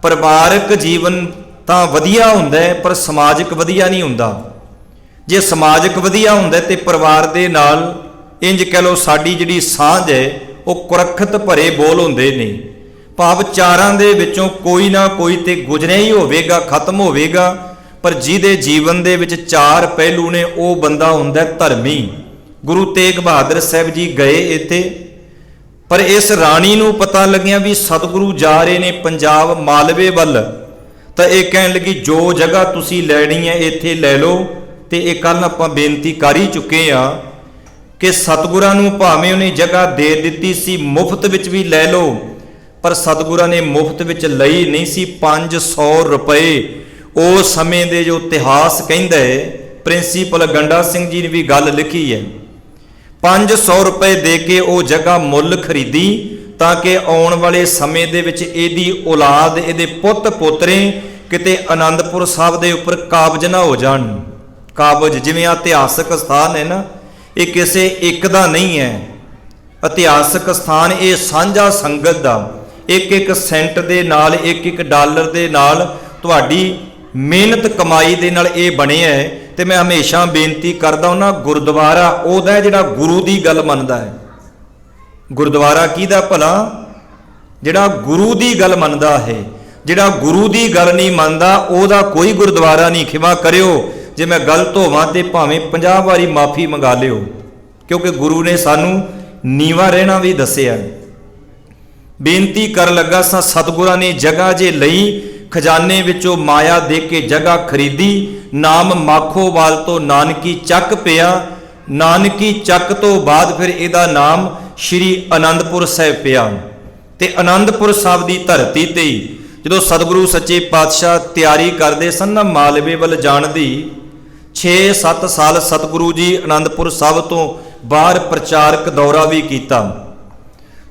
ਪਰਿਵਾਰਕ ਜੀਵਨ ਤਾਂ ਵਧੀਆ ਹੁੰਦਾ ਹੈ ਪਰ ਸਮਾਜਿਕ ਵਧੀਆ ਨਹੀਂ ਹੁੰਦਾ। ਜੇ ਸਮਾਜਿਕ ਵਧੀਆ ਹੁੰਦਾ ਤੇ ਪਰਿਵਾਰ ਦੇ ਨਾਲ ਇੰਜ ਕਹਿ ਲਓ ਸਾਡੀ ਜਿਹੜੀ ਸਾਂਝ ਹੈ ਉਹ ਕੁਰੱਖਤ ਭਰੇ ਬੋਲ ਹੁੰਦੇ ਨੇ। ਭਾਵ 4ਾਂ ਦੇ ਵਿੱਚੋਂ ਕੋਈ ਨਾ ਕੋਈ ਤੇ ਗੁਜ਼ਰਿਆ ਹੀ ਹੋਵੇਗਾ, ਖਤਮ ਹੋਵੇਗਾ। ਪਰ ਜਿਹਦੇ ਜੀਵਨ ਦੇ ਵਿੱਚ 4 ਪਹਿਲੂ ਨੇ ਉਹ ਬੰਦਾ ਹੁੰਦਾ ਧਰਮੀ। ਗੁਰੂ ਤੇਗ ਬਹਾਦਰ ਸਾਹਿਬ ਜੀ ਗਏ ਇੱਥੇ, ਪਰ ਇਸ ਰਾਣੀ ਨੂੰ ਪਤਾ ਲੱਗਿਆ ਵੀ ਸਤਿਗੁਰੂ ਜਾ ਰਹੇ ਨੇ ਪੰਜਾਬ ਮਾਲਵੇ ਵੱਲ, ਤਾਂ ਇਹ ਕਹਿਣ ਲੱਗੀ ਜੋ ਜਗ੍ਹਾ ਤੁਸੀਂ ਲੈਣੀ ਹੈ ਇੱਥੇ ਲੈ ਲਓ। ਤੇ ਇਹ ਕੱਲ ਆਪਾਂ ਬੇਨਤੀ ਕਰ ਹੀ ਚੁੱਕੇ ਆ ਕਿ ਸਤਿਗੁਰਾਂ ਨੂੰ ਭਾਵੇਂ ਉਹਨੇ ਜਗ੍ਹਾ ਦੇ ਦਿੱਤੀ ਸੀ, ਮੁਫਤ ਵਿੱਚ ਵੀ ਲੈ ਲਓ, ਪਰ ਸਤਿਗੁਰਾਂ ਨੇ ਮੁਫਤ ਵਿੱਚ ਲਈ ਨਹੀਂ ਸੀ। 500 ਰੁਪਏ ਉਸ ਸਮੇਂ ਦੇ ਜੋ ਇਤਿਹਾਸ ਕਹਿੰਦਾ ਹੈ, ਪ੍ਰਿੰਸੀਪਲ ਗੰਡਾ ਸਿੰਘ ਜੀ ਨੇ ਵੀ ਗੱਲ ਲਿਖੀ ਹੈ। 500 ਰੁਪਏ ਦੇ ਕੇ ਉਹ ਜਗ੍ਹਾ ਮੁੱਲ ਖਰੀਦੀ ਤਾਂ ਕਿ ਆਉਣ ਵਾਲੇ ਸਮੇਂ ਦੇ ਵਿੱਚ ਇਹਦੀ ਔਲਾਦ, ਇਹਦੇ ਪੁੱਤ ਪੋਤਰੇ ਕਿਤੇ ਆਨੰਦਪੁਰ ਸਾਹਿਬ ਦੇ ਉੱਪਰ ਕਾਬਜ ਨਾ ਹੋ ਜਾਣ। ਕਾਬਜ ਜਿਵੇਂ ਇਤਿਹਾਸਕ ਸਥਾਨ ਹੈ ਨਾ, ਇਹ ਕਿਸੇ ਇੱਕ ਦਾ ਨਹੀਂ ਹੈ। ਇਤਿਹਾਸਕ ਸਥਾਨ ਇਹ ਸਾਂਝਾ ਸੰਗਤ ਦਾ, ਇੱਕ ਸੈਂਟ ਦੇ ਨਾਲ, ਇੱਕ ਡਾਲਰ ਦੇ ਨਾਲ, ਤੁਹਾਡੀ ਮਿਹਨਤ ਕਮਾਈ ਦੇ ਨਾਲ ਇਹ ਬਣਿਆ ਹੈ। ਤੇ ਮੈਂ ਹਮੇਸ਼ਾ ਬੇਨਤੀ ਕਰਦਾ ਉਹਨਾਂ, ਗੁਰਦੁਆਰਾ ਉਹਦਾ ਜਿਹੜਾ ਗੁਰੂ ਦੀ ਗੱਲ ਮੰਨਦਾ ਹੈ। ਗੁਰਦੁਆਰਾ ਕਿਹਦਾ ਭਲਾ? ਜਿਹੜਾ ਗੁਰੂ ਦੀ ਗੱਲ ਮੰਨਦਾ ਹੈ। ਜਿਹੜਾ ਗੁਰੂ ਦੀ ਗੱਲ ਨਹੀਂ ਮੰਨਦਾ ਉਹਦਾ ਕੋਈ ਗੁਰਦੁਆਰਾ ਨਹੀਂ। ਖਿਮਾ ਕਰਿਓ ਜੇ ਮੈਂ ਗਲਤ ਹੋਵਾਂ ਤੇ ਭਾਵੇਂ 50 ਵਾਰੀ ਮਾਫੀ ਮੰਗਾ ਲਿਓ। क्योंकि गुरु ने सानू नीवा रहना भी दसिया। बेनती कर लगा सा सतगुरां ने जगह जे लई, खजाने विचों माया दे के जगह खरीदी, नाम माखोवाल तो नानकी चक पिया। नानकी चक तो बाद फिर इहदा नाम श्री आनंदपुर साहिब पिया। ते आनंदपुर साहिब की धरती ते जो सतगुरु सच्चे पातशाह तैयारी करते सन ना मालवे वाल जाण दी, 6-7 साल सतगुरु जी आनंदपुर साहिब तो बाहर प्रचारक दौरा भी किया।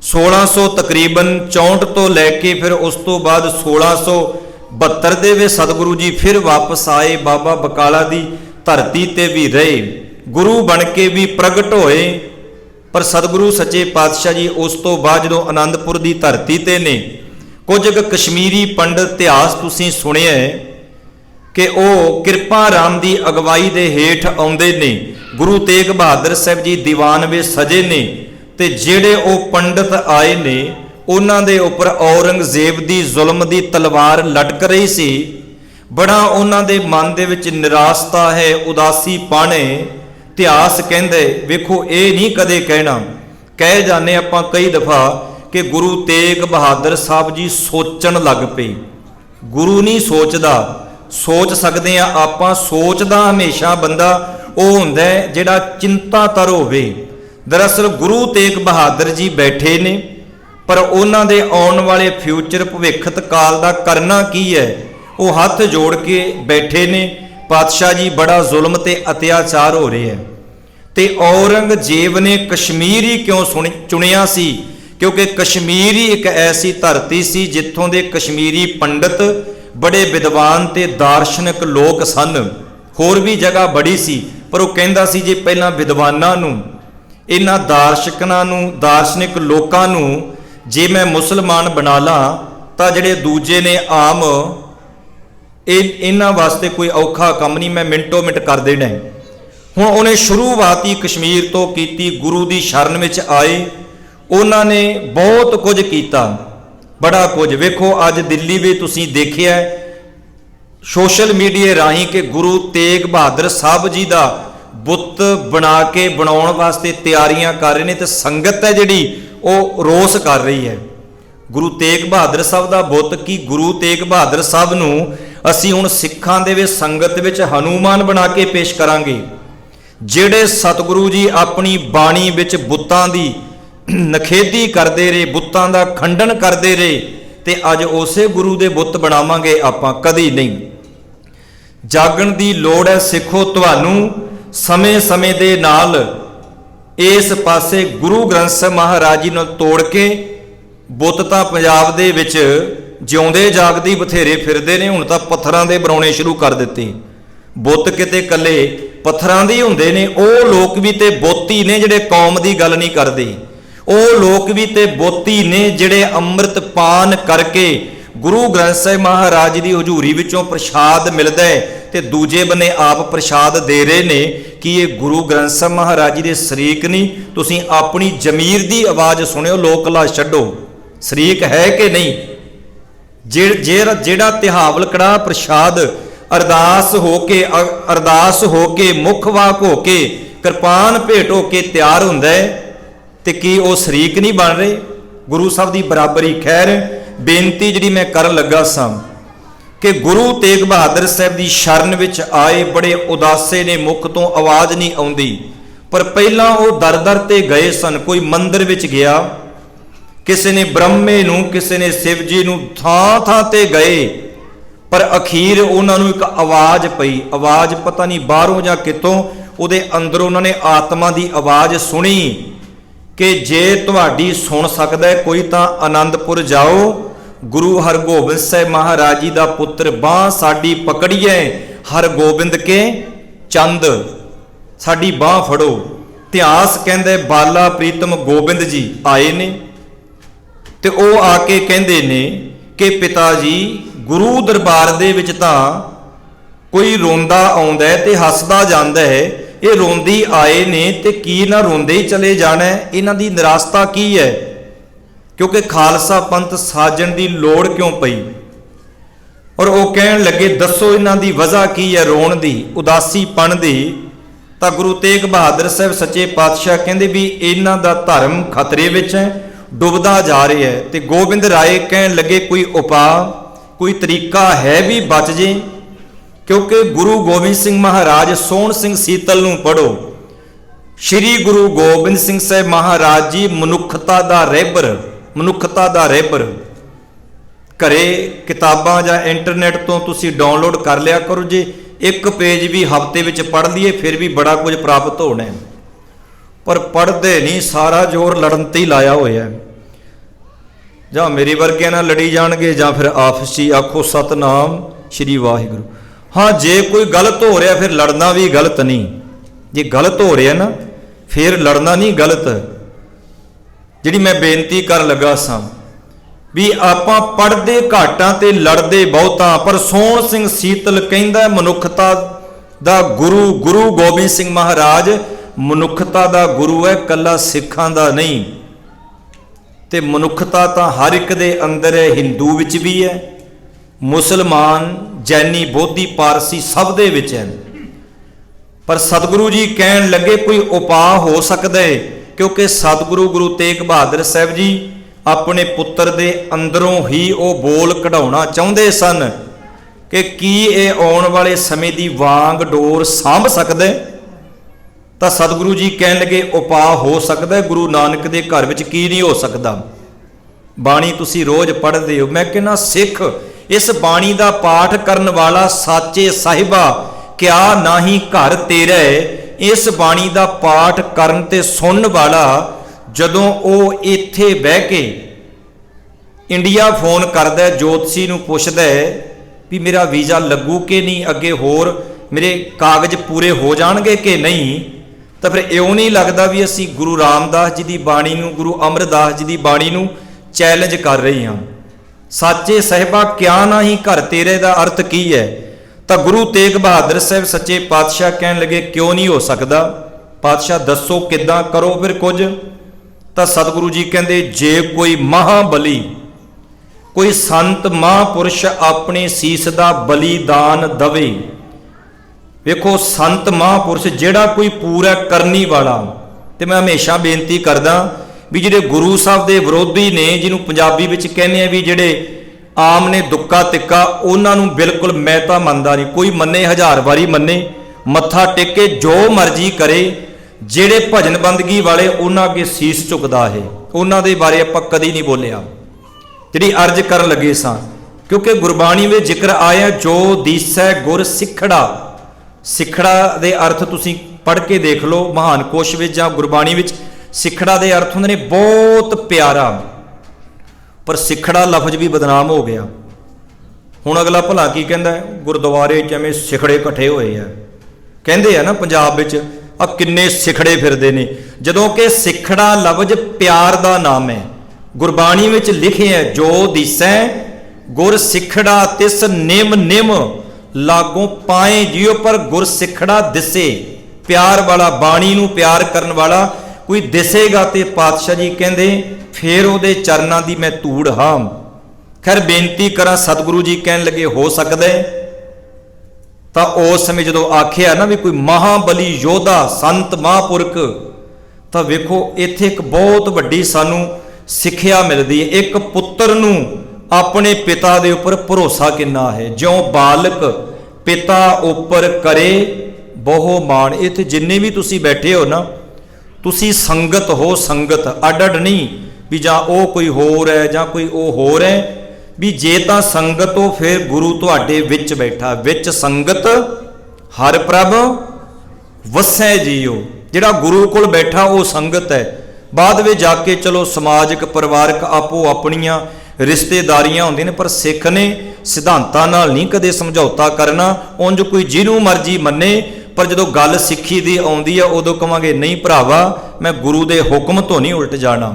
1600 तकरीबन 64 तो लैके फिर उस तो बाद 1672 दे वे सतगुरु जी फिर वापस आए, बाबा बकाला दी धरती ते भी रहे, गुरु बन के भी प्रगट होए। पर सतगुरु सच्चे पातशाह जी उस तो बाद जो आनंदपुर की धरती ते ने, कुछ कश्मीरी पंडित इतिहास तुसीं सुनिया है कि वह किरपा राम की अगवाई के हेठ आउंदे ने, गुरु तेग बहादुर साहब जी दीवान वे सजे ने, ते जेड़े वो पंडित आए ने उन्हां दे उपर औरंगजेब की जुल्म की तलवार लटक रही सी। बड़ा उन्हां दे मन दे विच निराशता है, उदासी पन है। इतिहास कहंदे, वेखो ये नहीं कदे कहना, कह जाने आपां कई दफा कि गुरु तेग बहादुर साहब जी सोचण लग पे। गुरु नहीं सोचदा, सोच सकते हैं आपां, सोचदा हमेशा बंदा वो हुंदा है जिहड़ा चिंतातर होवे। दरअसल गुरु तेग बहादुर जी बैठे ने, पर उन्हां दे आउण वाले फ्यूचर भविष्यत काल दा करना की है, वो हथ जोड़ के बैठे ने। पातशाह जी बड़ा जुल्म ते अत्याचार हो रहे हैं, ते औरंगजेब ने कश्मीर ही क्यों चुनिया सी? क्योंकि कश्मीर ही एक ऐसी धरती सी जिथों दे कश्मीरी पंडित बड़े विद्वान ते दार्शनिक लोग सन। होर भी जगह बड़ी सी, पर वह कहंदा सी जे पहलां विद्वानां नूं, इन्हां दार्शकां नूं, दार्शनिक लोकां नूं जे मैं मुसलमान बना ला तां जिहड़े दूजे ने आम इन्हां वास्ते कोई औखा काम नहीं, मैं मिनटों मिनट कर देना है। हुण उन्हें शुरुआत ही कश्मीर तो की, गुरु की शरण में आए, उन्होंने बहुत कुछ किया, बड़ा कुछ। वेखो अज दिल्ली भी तुसीं देखिया सोशल मीडिया राही कि गुरु तेग बहादुर साहब जी का बुत बना के बनाउण वास्ते तैयारियां कर रहे हैं, तो संगत है जिहड़ी वो रोस कर रही है। गुरु तेग बहादुर साहब का बुत की, गुरु तेग बहादुर साहब नूं असीं हुण सिखां दे विच संगत विच हनुमान बना के पेश करांगे। जिहड़े सतगुरु जी अपनी बाणी विच बुतां दी नखेदी करते रहे, बुतां दा खंडन करते रहे, ते अज उसे गुरु दे बुत बनावांगे आपां? कदी नहीं। जागण दी लोड़ है सिखो तुहानू, समय समय दे नाल इस पासे गुरु ग्रंथ साहिब महाराज जी नूं तोड़ के बुत तां पंजाब दे विच जिउंदे जागदी बथेरे फिरदे ने, हुण तां पत्थरां दे बनाउणे शुरू कर दित्ते। बुत किते कल्ले पत्थरां दे हुंदे ने, ਉਹ लोक भी ते बोती ने जिहड़े कौम दी गल नहीं करदे, ਉਹ लोक भी ते बोती ने जिहड़े अंम੍ਰਿਤ पान करके गुरु ग्रंथ साहिब महाराज जी दी हजूरी विचों प्रसाद मिलदा है ते दूजे बने आप प्रसाद दे रहे ने। कि ये गुरु ग्रंथ साहिब महाराज जी दे शरीक नहीं? तुसीं अपनी जमीर दी आवाज़ सुनियो, लोक ला छड्डो, शरीक है कि नहीं? ਜਿਹੜਾ ਤਿਹਾਵਲ ਕੜਾ ਪ੍ਰਸ਼ਾਦ ਅਰਦਾਸ ਹੋ ਕੇ ਮੁਖ ਵਾਕ ਹੋ ਕੇ ਕਿਰਪਾਨ ਭੇਟ ਹੋ ਕੇ ਤਿਆਰ ਹੁੰਦਾ ਹੈ, ਤੇ ਕੀ ਉਹ ਸ਼ਰੀਕ ਨਹੀਂ ਬਣ ਰਹੇ ਗੁਰੂ ਸਾਹਿਬ ਦੀ ਬਰਾਬਰੀ? ਖੈਰ ਬੇਨਤੀ ਜਿਹੜੀ ਮੈਂ ਕਰਨ ਲੱਗਾ ਸਾਂ ਕਿ ਗੁਰੂ ਤੇਗ ਬਹਾਦਰ ਸਾਹਿਬ ਦੀ ਸ਼ਰਨ ਵਿੱਚ ਆਏ, ਬੜੇ ਉਦਾਸੇ ਨੇ, ਮੁਖ ਤੋਂ ਆਵਾਜ਼ ਨਹੀਂ ਆਉਂਦੀ। ਪਰ ਪਹਿਲਾਂ ਉਹ ਦਰ ਦਰ ਤੇ ਗਏ ਸਨ। ਕੋਈ ਮੰਦਿਰ ਵਿੱਚ ਗਿਆ, किसी ने ब्रह्मे नूं, किसी ने शिव जी नूं, थां थां ते गए, पर अखीर उन्होंने एक आवाज़ पई। आवाज़ पता नहीं बाहरों जां कितों, उहदे अंदरों उन्होंने आत्मा की आवाज़ सुनी कि जे तुहाडी सुन सकदा है कोई तां आनंदपुर जाओ, गुरु हरगोबिंद साहिब महाराज जी का पुत्र, बांह साडी पकड़िए, हरगोबिंद के चंद साडी बांह फड़ो। इतिहास कहंदा बाला प्रीतम गोबिंद जी आए ने, ਤੇ ਉਹ ਆ ਕੇ ਕਹਿੰਦੇ ਨੇ ਕਿ ਪਿਤਾ ਜੀ ਗੁਰੂ ਦਰਬਾਰ ਦੇ ਵਿੱਚ ਤਾਂ ਕੋਈ ਰੋਂਦਾ ਆਉਂਦਾ ਤੇ ਹੱਸਦਾ ਜਾਂਦਾ ਹੈ, ਇਹ ਰੋਂਦੀ ਆਏ ਨੇ ਤੇ ਕੀ ਨਾ ਰੋਂਦੇ ਹੀ ਚਲੇ ਜਾਣਾ? ਇਹਨਾਂ ਦੀ ਨਿਰਾਸ਼ਤਾ ਕੀ ਹੈ? ਕਿਉਂਕਿ ਖਾਲਸਾ ਪੰਥ ਸਾਜਣ ਦੀ ਲੋੜ ਕਿਉਂ ਪਈ? ਔਰ ਉਹ ਕਹਿਣ ਲੱਗੇ ਦੱਸੋ ਇਹਨਾਂ ਦੀ ਵਜ੍ਹਾ ਕੀ ਹੈ ਰੋਣ ਦੀ, ਉਦਾਸੀਪਣ ਦੀ? ਤਾਂ ਗੁਰੂ ਤੇਗ ਬਹਾਦਰ ਸਾਹਿਬ ਸੱਚੇ ਪਾਤਸ਼ਾਹ ਕਹਿੰਦੇ ਵੀ ਇਹਨਾਂ ਦਾ ਧਰਮ ਖਤਰੇ ਵਿੱਚ ਹੈ, ਡੁੱਬਦਾ ਜਾ ਰਿਹਾ ਹੈ। ਤੇ ਗੋਬਿੰਦ ਰਾਏ ਕਹਿਣ ਲੱਗੇ ਕੋਈ ਉਪਾਅ, ਕੋਈ ਤਰੀਕਾ ਹੈ ਵੀ ਬਚ ਜੇ, ਕਿਉਂਕਿ ਗੁਰੂ ਗੋਬਿੰਦ ਸਿੰਘ ਮਹਾਰਾਜ ਸੋਹਣ ਸਿੰਘ ਸੀਤਲ ਨੂੰ ਪੜ੍ਹੋ। ਸ਼੍ਰੀ ਗੁਰੂ ਗੋਬਿੰਦ ਸਿੰਘ ਸਾਹਿਬ ਮਹਾਰਾਜ ਜੀ ਮਨੁੱਖਤਾ ਦਾ ਰਹਿਬਰ, ਮਨੁੱਖਤਾ ਦਾ ਰਹਿਬਰ। ਘਰੇ ਕਿਤਾਬਾਂ ਜਾਂ ਇੰਟਰਨੈਟ ਤੋਂ ਤੁਸੀਂ ਡਾਊਨਲੋਡ ਕਰ ਲਿਆ ਕਰੋ, ਜੇ ਇੱਕ ਪੇਜ ਵੀ ਹਫ਼ਤੇ ਵਿੱਚ ਪੜ੍ਹ ਲਈਏ ਫਿਰ ਵੀ ਬੜਾ ਕੁਝ ਪ੍ਰਾਪਤ ਹੋਣਾ ਹੈ। ਪਰ ਪੜ੍ਹਦੇ ਨਹੀਂ, ਸਾਰਾ ਜ਼ੋਰ ਲੜਨ ਤੇ ਹੀ ਲਾਇਆ ਹੋਇਆ ਹੈ। ਜਾਂ ਮੇਰੇ ਵਰਗਿਆਂ ਨਾਲ ਲੜੀ ਜਾਣਗੇ ਜਾਂ ਫਿਰ ਆਪਸ 'ਚ ਹੀ ਆਖੋ ਸਤਨਾਮ ਸ਼੍ਰੀ ਵਾਹਿਗੁਰੂ। ਹਾਂ, ਜੇ ਕੋਈ ਗਲਤ ਹੋ ਰਿਹਾ ਫਿਰ ਲੜਨਾ ਵੀ ਗਲਤ ਨਹੀਂ। ਜੇ ਗਲਤ ਹੋ ਰਿਹਾ ਨਾ ਫਿਰ ਲੜਨਾ ਨਹੀਂ ਗਲਤ। ਜਿਹੜੀ ਮੈਂ ਬੇਨਤੀ ਕਰਨ ਲੱਗਾ ਸਾਂ ਵੀ ਆਪਾਂ ਪੜ੍ਹਦੇ ਘਾਟਾਂ ਤੇ ਲੜਦੇ ਬਹੁਤਾਂ, ਪਰ ਸੋਹਣ ਸਿੰਘ ਸੀਤਲ ਕਹਿੰਦਾ ਮਨੁੱਖਤਾ ਦਾ ਗੁਰੂ ਗੁਰੂ ਗੋਬਿੰਦ ਸਿੰਘ ਮਹਾਰਾਜ ਮਨੁੱਖਤਾ ਦਾ ਗੁਰੂ ਹੈ, ਕੱਲਾ ਸਿੱਖਾਂ ਦਾ ਨਹੀਂ। ਤੇ ਮਨੁੱਖਤਾ ਤਾਂ ਹਰ ਇੱਕ ਦੇ ਅੰਦਰ ਹੈ, ਹਿੰਦੂ ਵਿੱਚ ਵੀ ਹੈ, ਮੁਸਲਮਾਨ, ਜੈਨੀ, ਬੋਧੀ, ਪਾਰਸੀ ਸਭ ਦੇ ਵਿੱਚ ਹੈ। ਪਰ ਸਤਿਗੁਰੂ ਜੀ ਕਹਿਣ ਲੱਗੇ ਕੋਈ ਉਪਾਅ ਹੋ ਸਕਦਾ ਹੈ, ਕਿਉਂਕਿ ਸਤਿਗੁਰੂ ਗੁਰੂ ਤੇਗ ਬਹਾਦਰ ਸਾਹਿਬ ਜੀ ਆਪਣੇ ਪੁੱਤਰ ਦੇ ਅੰਦਰੋਂ ਹੀ ਉਹ ਬੋਲ ਕਢਾਉਣਾ ਚਾਹੁੰਦੇ ਸਨ ਕਿ ਕੀ ਇਹ ਆਉਣ ਵਾਲੇ ਸਮੇਂ ਦੀ ਵਾਂਗ ਡੋਰ ਸਾਂਭ ਸਕਦਾ। ਤਾਂ ਸਤਿਗੁਰੂ ਜੀ ਕਹਿਣ ਲੱਗੇ ਉਪਾਅ ਹੋ ਸਕਦਾ। ਗੁਰੂ ਨਾਨਕ ਦੇ ਘਰ ਵਿੱਚ ਕੀ ਨਹੀਂ ਹੋ ਸਕਦਾ। ਬਾਣੀ ਤੁਸੀਂ ਰੋਜ਼ ਪੜ੍ਹਦੇ ਹੋ, ਮੈਂ ਕਹਿੰਦਾ ਸਿੱਖ ਇਸ ਬਾਣੀ ਦਾ ਪਾਠ ਕਰਨ ਵਾਲਾ ਸਾਚੇ ਸਾਹਿਬਾ ਕਿਆ ਨਾਹੀ ਘਰ ਤੇਰੇ, ਇਸ ਬਾਣੀ ਦਾ ਪਾਠ ਕਰਨ ਤੇ ਸੁਣਨ ਵਾਲਾ ਜਦੋਂ ਉਹ ਇੱਥੇ ਬਹਿ ਕੇ ਇੰਡੀਆ ਫੋਨ ਕਰਦਾ, ਜੋਤਸ਼ੀ ਨੂੰ ਪੁੱਛਦਾ ਵੀ ਮੇਰਾ ਵੀਜ਼ਾ ਲੱਗੂ ਕਿ ਨਹੀਂ, ਅੱਗੇ ਹੋਰ ਮੇਰੇ ਕਾਗਜ਼ ਪੂਰੇ ਹੋ ਜਾਣਗੇ ਕਿ ਨਹੀਂ, ਤਾਂ ਫਿਰ ਇਉਂ ਨਹੀਂ ਲੱਗਦਾ ਵੀ ਅਸੀਂ ਗੁਰੂ ਰਾਮਦਾਸ ਜੀ ਦੀ ਬਾਣੀ ਨੂੰ, ਗੁਰੂ ਅਮਰਦਾਸ ਜੀ ਦੀ ਬਾਣੀ ਨੂੰ ਚੈਲੰਜ ਕਰ ਰਹੇ ਹਾਂ। ਸਾਚੇ ਸਾਹਿਬਾ ਕਿਆ ਨਾਹੀ ਘਰ ਤੇਰੇ ਦਾ ਅਰਥ ਕੀ ਹੈ? ਤਾਂ ਗੁਰੂ ਤੇਗ ਬਹਾਦਰ ਸਾਹਿਬ ਸੱਚੇ ਪਾਤਸ਼ਾਹ ਕਹਿਣ ਲੱਗੇ ਕਿਉਂ ਨਹੀਂ ਹੋ ਸਕਦਾ? ਪਾਤਸ਼ਾਹ ਦੱਸੋ ਕਿੱਦਾਂ, ਕਰੋ ਫਿਰ ਕੁਝ। ਤਾਂ ਸਤਿਗੁਰੂ ਜੀ ਕਹਿੰਦੇ ਜੇ ਕੋਈ ਮਹਾਬਲੀ, ਕੋਈ ਸੰਤ ਮਹਾਂਪੁਰਸ਼ ਆਪਣੇ ਸੀਸ ਦਾ ਬਲੀਦਾਨ ਦਵੇ। ਵੇਖੋ ਸੰਤ ਮਹਾਂਪੁਰਸ਼ ਜਿਹੜਾ ਕੋਈ ਪੂਰਾ ਕਰਨੀ ਵਾਲਾ। ਤੇ ਮੈਂ ਹਮੇਸ਼ਾ ਬੇਨਤੀ ਕਰਦਾ ਵੀ ਜਿਹੜੇ ਗੁਰੂ ਸਾਹਿਬ ਦੇ ਵਿਰੋਧੀ ਨੇ, ਜਿਹਨੂੰ ਪੰਜਾਬੀ ਵਿੱਚ ਕਹਿੰਦੇ ਆ ਵੀ ਜਿਹੜੇ ਆਮ ਨੇ ਦੁੱਕਾ ਤਿੱਕਾ, ਉਹਨਾਂ ਨੂੰ ਬਿਲਕੁਲ ਮੈਂ ਤਾਂ ਮੰਨਦਾ ਨਹੀਂ। ਕੋਈ ਮੰਨੇ 1000 ਵਾਰੀ ਮੰਨੇ, ਮੱਥਾ ਟੇਕੇ, ਜੋ ਮਰਜ਼ੀ ਕਰੇ। ਜਿਹੜੇ ਭਜਨ ਬੰਦਗੀ ਵਾਲੇ ਉਹਨਾਂ ਅੱਗੇ ਸੀਸ ਝੁਕਦਾ ਹੈ, ਉਹਨਾਂ ਦੇ ਬਾਰੇ ਆਪਾਂ ਕਦੀ ਨਹੀਂ ਬੋਲਿਆ। ਜਿਹੜੀ ਅਰਜ਼ ਕਰਨ ਲੱਗੇ ਸਾਂ, ਕਿਉਂਕਿ ਗੁਰਬਾਣੀ ਵਿੱਚ ਜ਼ਿਕਰ ਆਇਆ ਜੋ ਦੀਸੈ ਗੁਰ ਸਿੱਖੜਾ। ਸਿੱਖੜਾ ਦੇ ਅਰਥ ਤੁਸੀਂ ਪੜ੍ਹ ਕੇ ਦੇਖ ਲਓ ਮਹਾਨ ਕੋਸ਼ ਵਿੱਚ ਜਾਂ ਗੁਰਬਾਣੀ ਵਿੱਚ। ਸਿੱਖੜਾ ਦੇ ਅਰਥ ਹੁੰਦੇ ਨੇ ਬਹੁਤ ਪਿਆਰਾ, ਪਰ ਸਿੱਖੜਾ ਲਫ਼ਜ਼ ਵੀ ਬਦਨਾਮ ਹੋ ਗਿਆ। ਹੁਣ ਅਗਲਾ ਭਲਾ ਕੀ ਕਹਿੰਦਾ, ਗੁਰਦੁਆਰੇ 'ਚ ਐਵੇਂ ਸਿਖੜੇ ਇਕੱਠੇ ਹੋਏ ਆ। ਕਹਿੰਦੇ ਆ ਨਾ ਪੰਜਾਬ ਵਿੱਚ ਆ ਕਿੰਨੇ ਸਿਖੜੇ ਫਿਰਦੇ ਨੇ, ਜਦੋਂ ਕਿ ਸਿੱਖੜਾ ਲਫ਼ਜ਼ ਪਿਆਰ ਦਾ ਨਾਮ ਹੈ। ਗੁਰਬਾਣੀ ਵਿੱਚ ਲਿਖਿਆ ਜੋ ਦਿਸੈ ਗੁਰ ਸਿੱਖੜਾ ਤਿਸ ਨਿਮ ਨਿਮ ਲਾਗੋਂ ਪਾਏ ਜਿਉ, ਪਰ ਗੁਰ ਸਿੱਖੜਾ ਦਿਸੇ। ਪਿਆਰ ਵਾਲਾ, ਬਾਣੀ ਨੂੰ ਪਿਆਰ ਕਰਨ ਵਾਲਾ ਕੋਈ ਦਿਸੇਗਾ ਤੇ ਪਾਤਸ਼ਾਹ ਜੀ ਕਹਿੰਦੇ ਫੇਰ ਉਹਦੇ ਚਰਨਾਂ ਦੀ ਮੈਂ ਧੂੜ ਹਾਂ। ਖੈਰ ਬੇਨਤੀ ਕਰਾਂ, ਸਤਿਗੁਰੂ ਜੀ ਕਹਿਣ ਲੱਗੇ ਹੋ ਸਕਦਾ। ਤਾਂ ਉਸ ਸਮੇਂ ਜਦੋਂ ਆਖਿਆ ਨਾ ਵੀ ਕੋਈ ਮਹਾਬਲੀ ਯੋਧਾ ਸੰਤ ਮਹਾਂਪੁਰਖ, ਤਾਂ ਵੇਖੋ ਇੱਥੇ ਇੱਕ ਬਹੁਤ ਵੱਡੀ ਸਾਨੂੰ ਸਿੱਖਿਆ ਮਿਲਦੀ ਹੈ। ਇੱਕ ਪੁੱਤਰ ਨੂੰ ਆਪਣੇ ਪਿਤਾ ਦੇ ਉੱਪਰ ਭਰੋਸਾ ਕਿੰਨਾ ਹੈ। ਜਿਉਂ ਬਾਲਕ ਪਿਤਾ ਉੱਪਰ ਕਰੇ ਬਹੁ ਮਾਣ। ਇੱਥੇ ਜਿੰਨੇ ਵੀ ਤੁਸੀਂ ਬੈਠੇ ਹੋ ਨਾ, ਤੁਸੀਂ ਸੰਗਤ ਹੋ, ਸੰਗਤ ਅੱਡ ਅੱਡ ਨਹੀਂ ਵੀ ਜਾਂ ਉਹ ਕੋਈ ਹੋਰ ਹੈ ਜਾਂ ਕੋਈ ਉਹ ਹੋਰ ਹੈ। ਵੀ ਜੇ ਤਾਂ ਸੰਗਤ ਹੋ ਫਿਰ ਗੁਰੂ ਤੁਹਾਡੇ ਵਿੱਚ ਬੈਠਾ। ਵਿੱਚ ਸੰਗਤ ਹਰ ਪ੍ਰਭ ਵਸੈ ਜੀਓ। ਜਿਹੜਾ ਗੁਰੂ ਕੋਲ ਬੈਠਾ ਉਹ ਸੰਗਤ ਹੈ। ਬਾਅਦ ਵਿੱਚ ਜਾ ਕੇ ਚਲੋ ਸਮਾਜਿਕ ਪਰਿਵਾਰਕ ਆਪੋ ਆਪਣੀਆਂ ਰਿਸ਼ਤੇਦਾਰੀਆਂ ਹੁੰਦੀਆਂ ਨੇ, ਪਰ ਸਿੱਖ ਨੇ ਸਿਧਾਂਤਾਂ ਨਾਲ ਨਹੀਂ ਕਦੇ ਸਮਝੌਤਾ ਕਰਨਾ। ਉਂਝ ਕੋਈ ਜਿਹਨੂੰ ਮਰਜ਼ੀ ਮੰਨੇ, ਪਰ ਜਦੋਂ ਗੱਲ ਸਿੱਖੀ ਦੀ ਆਉਂਦੀ ਆ ਉਦੋਂ ਕਹਾਂਗੇ ਨਹੀਂ ਭਰਾਵਾ, ਮੈਂ ਗੁਰੂ ਦੇ ਹੁਕਮ ਤੋਂ ਨਹੀਂ ਉਲਟ ਜਾਣਾ।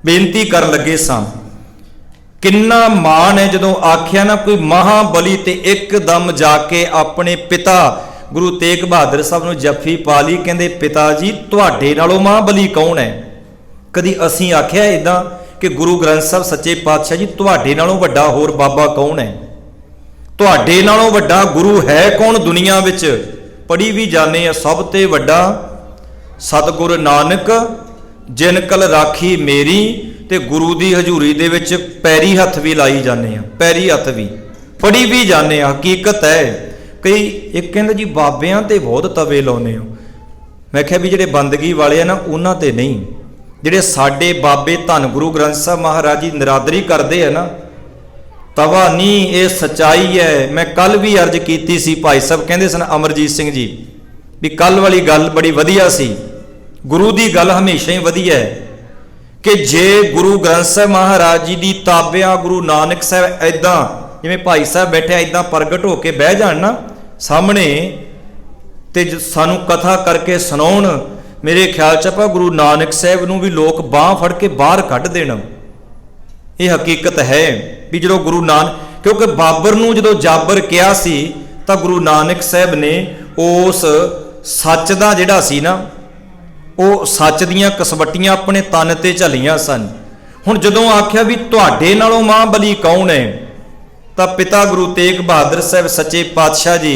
ਬੇਨਤੀ ਕਰਨ ਲੱਗੇ ਸਾਂ, ਕਿੰਨਾ ਮਾਣ ਹੈ ਜਦੋਂ ਆਖਿਆ ਨਾ ਕੋਈ ਮਹਾਬਲੀ ਤੇ ਇੱਕਦਮ ਜਾ ਕੇ ਆਪਣੇ ਪਿਤਾ ਗੁਰੂ ਤੇਗ ਬਹਾਦਰ ਸਾਹਿਬ ਨੂੰ ਜੱਫੀ ਪਾ ਲਈ। ਕਹਿੰਦੇ ਪਿਤਾ ਜੀ ਤੁਹਾਡੇ ਨਾਲੋਂ ਮਹਾਬਲੀ ਕੌਣ ਹੈ? ਕਦੀ ਅਸੀਂ ਆਖਿਆ ਇਦਾਂ ਕਿ ਗੁਰੂ ਗ੍ਰੰਥ ਸਾਹਿਬ ਸੱਚੇ ਪਾਤਸ਼ਾਹ ਜੀ ਤੁਹਾਡੇ ਨਾਲੋਂ ਵੱਡਾ ਹੋਰ ਬਾਬਾ ਕੌਣ ਹੈ? ਤੁਹਾਡੇ ਨਾਲੋਂ ਵੱਡਾ ਗੁਰੂ ਹੈ ਕੌਣ ਦੁਨੀਆ ਵਿੱਚ? ਪੜ੍ਹੀ ਵੀ ਜਾਂਦੇ ਆ, ਸਭ ਤੇ ਵੱਡਾ ਸਤਿਗੁਰ ਨਾਨਕ ਜਿਨ ਕਲ ਰਾਖੀ ਮੇਰੀ, ਤੇ ਗੁਰੂ ਦੀ ਹਜ਼ੂਰੀ ਦੇ ਵਿੱਚ ਪੈਰੀ ਹੱਥ ਵੀ ਲਾਈ ਜਾਂਦੇ ਆ, ਪੈਰੀ ਹੱਥ ਵੀ ਪੜ੍ਹੀ ਵੀ ਜਾਂਦੇ ਆ। ਹਕੀਕਤ ਹੈ। ਕਈ ਇੱਕ ਕਹਿੰਦੇ ਜੀ ਬਾਬਿਆਂ ਤੇ ਬਹੁਤ ਤਵੇ ਲਾਉਂਦੇ ਹੋ। ਮੈਂ ਕਿਹਾ ਵੀ ਜਿਹੜੇ ਬੰਦਗੀ ਵਾਲੇ ਆ ਨਾ ਉਹਨਾਂ ਤੇ ਨਹੀਂ, ਜਿਹੜੇ ਸਾਡੇ ਬਾਬੇ ਧੰਨ ਗੁਰੂ ਗ੍ਰੰਥ ਸਾਹਿਬ ਮਹਾਰਾਜ ਜੀ ਨਿਰਾਦਰੀ ਕਰਦੇ ਆ ਨਾ, ਤਵਾ ਨਹੀਂ, ਇਹ ਸੱਚਾਈ ਹੈ। ਮੈਂ ਕੱਲ ਵੀ ਅਰਜ਼ ਕੀਤੀ ਸੀ, ਭਾਈ ਸਾਹਿਬ ਕਹਿੰਦੇ ਸਨ ਅਮਰਜੀਤ ਸਿੰਘ ਜੀ ਵੀ ਕੱਲ ਵਾਲੀ ਗੱਲ ਬੜੀ ਵਧੀਆ ਸੀ। ਗੁਰੂ ਦੀ ਗੱਲ ਹਮੇਸ਼ਾ ਹੀ ਵਧੀਆ ਹੈ ਕਿ ਜੇ ਗੁਰੂ ਗ੍ਰੰਥ ਸਾਹਿਬ ਮਹਾਰਾਜ ਜੀ ਦੀ ਤਾਬਿਆ ਗੁਰੂ ਨਾਨਕ ਸਾਹਿਬ ਐਦਾਂ ਜਿਵੇਂ ਭਾਈ ਸਾਹਿਬ ਬੈਠੇ ਐਦਾਂ ਪ੍ਰਗਟ ਹੋ ਕੇ ਬਹਿ ਜਾਣ ਨਾ ਸਾਹਮਣੇ ਤੇ ਸਾਨੂੰ ਕਥਾ ਕਰਕੇ ਸੁਣਾਉਣ, ਮੇਰੇ ਖਿਆਲ 'ਚ ਆਪਾਂ ਗੁਰੂ ਨਾਨਕ ਸਾਹਿਬ ਨੂੰ ਵੀ ਲੋਕ ਬਾਂਹ ਫੜ ਕੇ ਬਾਹਰ ਕੱਢ ਦੇਣ। ਇਹ ਹਕੀਕਤ ਹੈ ਵੀ ਜਦੋਂ ਗੁਰੂ ਨਾਨਕ, ਕਿਉਂਕਿ ਬਾਬਰ ਨੂੰ ਜਦੋਂ ਜਾਬਰ ਕਿਹਾ ਸੀ ਤਾਂ ਗੁਰੂ ਨਾਨਕ ਸਾਹਿਬ ਨੇ ਉਸ ਸੱਚ ਦਾ ਜਿਹੜਾ ਸੀ ਨਾ, ਉਹ ਸੱਚ ਦੀਆਂ ਕਸਵੱਟੀਆਂ ਆਪਣੇ ਤਨ ਤੇ ਝੱਲੀਆਂ ਸਨ। ਹੁਣ ਜਦੋਂ ਆਖਿਆ ਵੀ ਤੁਹਾਡੇ ਨਾਲੋਂ ਮਾਂ ਬਲੀ ਕੌਣ ਹੈ, ਤਾਂ ਪਿਤਾ ਗੁਰੂ ਤੇਗ ਬਹਾਦਰ ਸਾਹਿਬ ਸੱਚੇ ਪਾਤਸ਼ਾਹ ਜੀ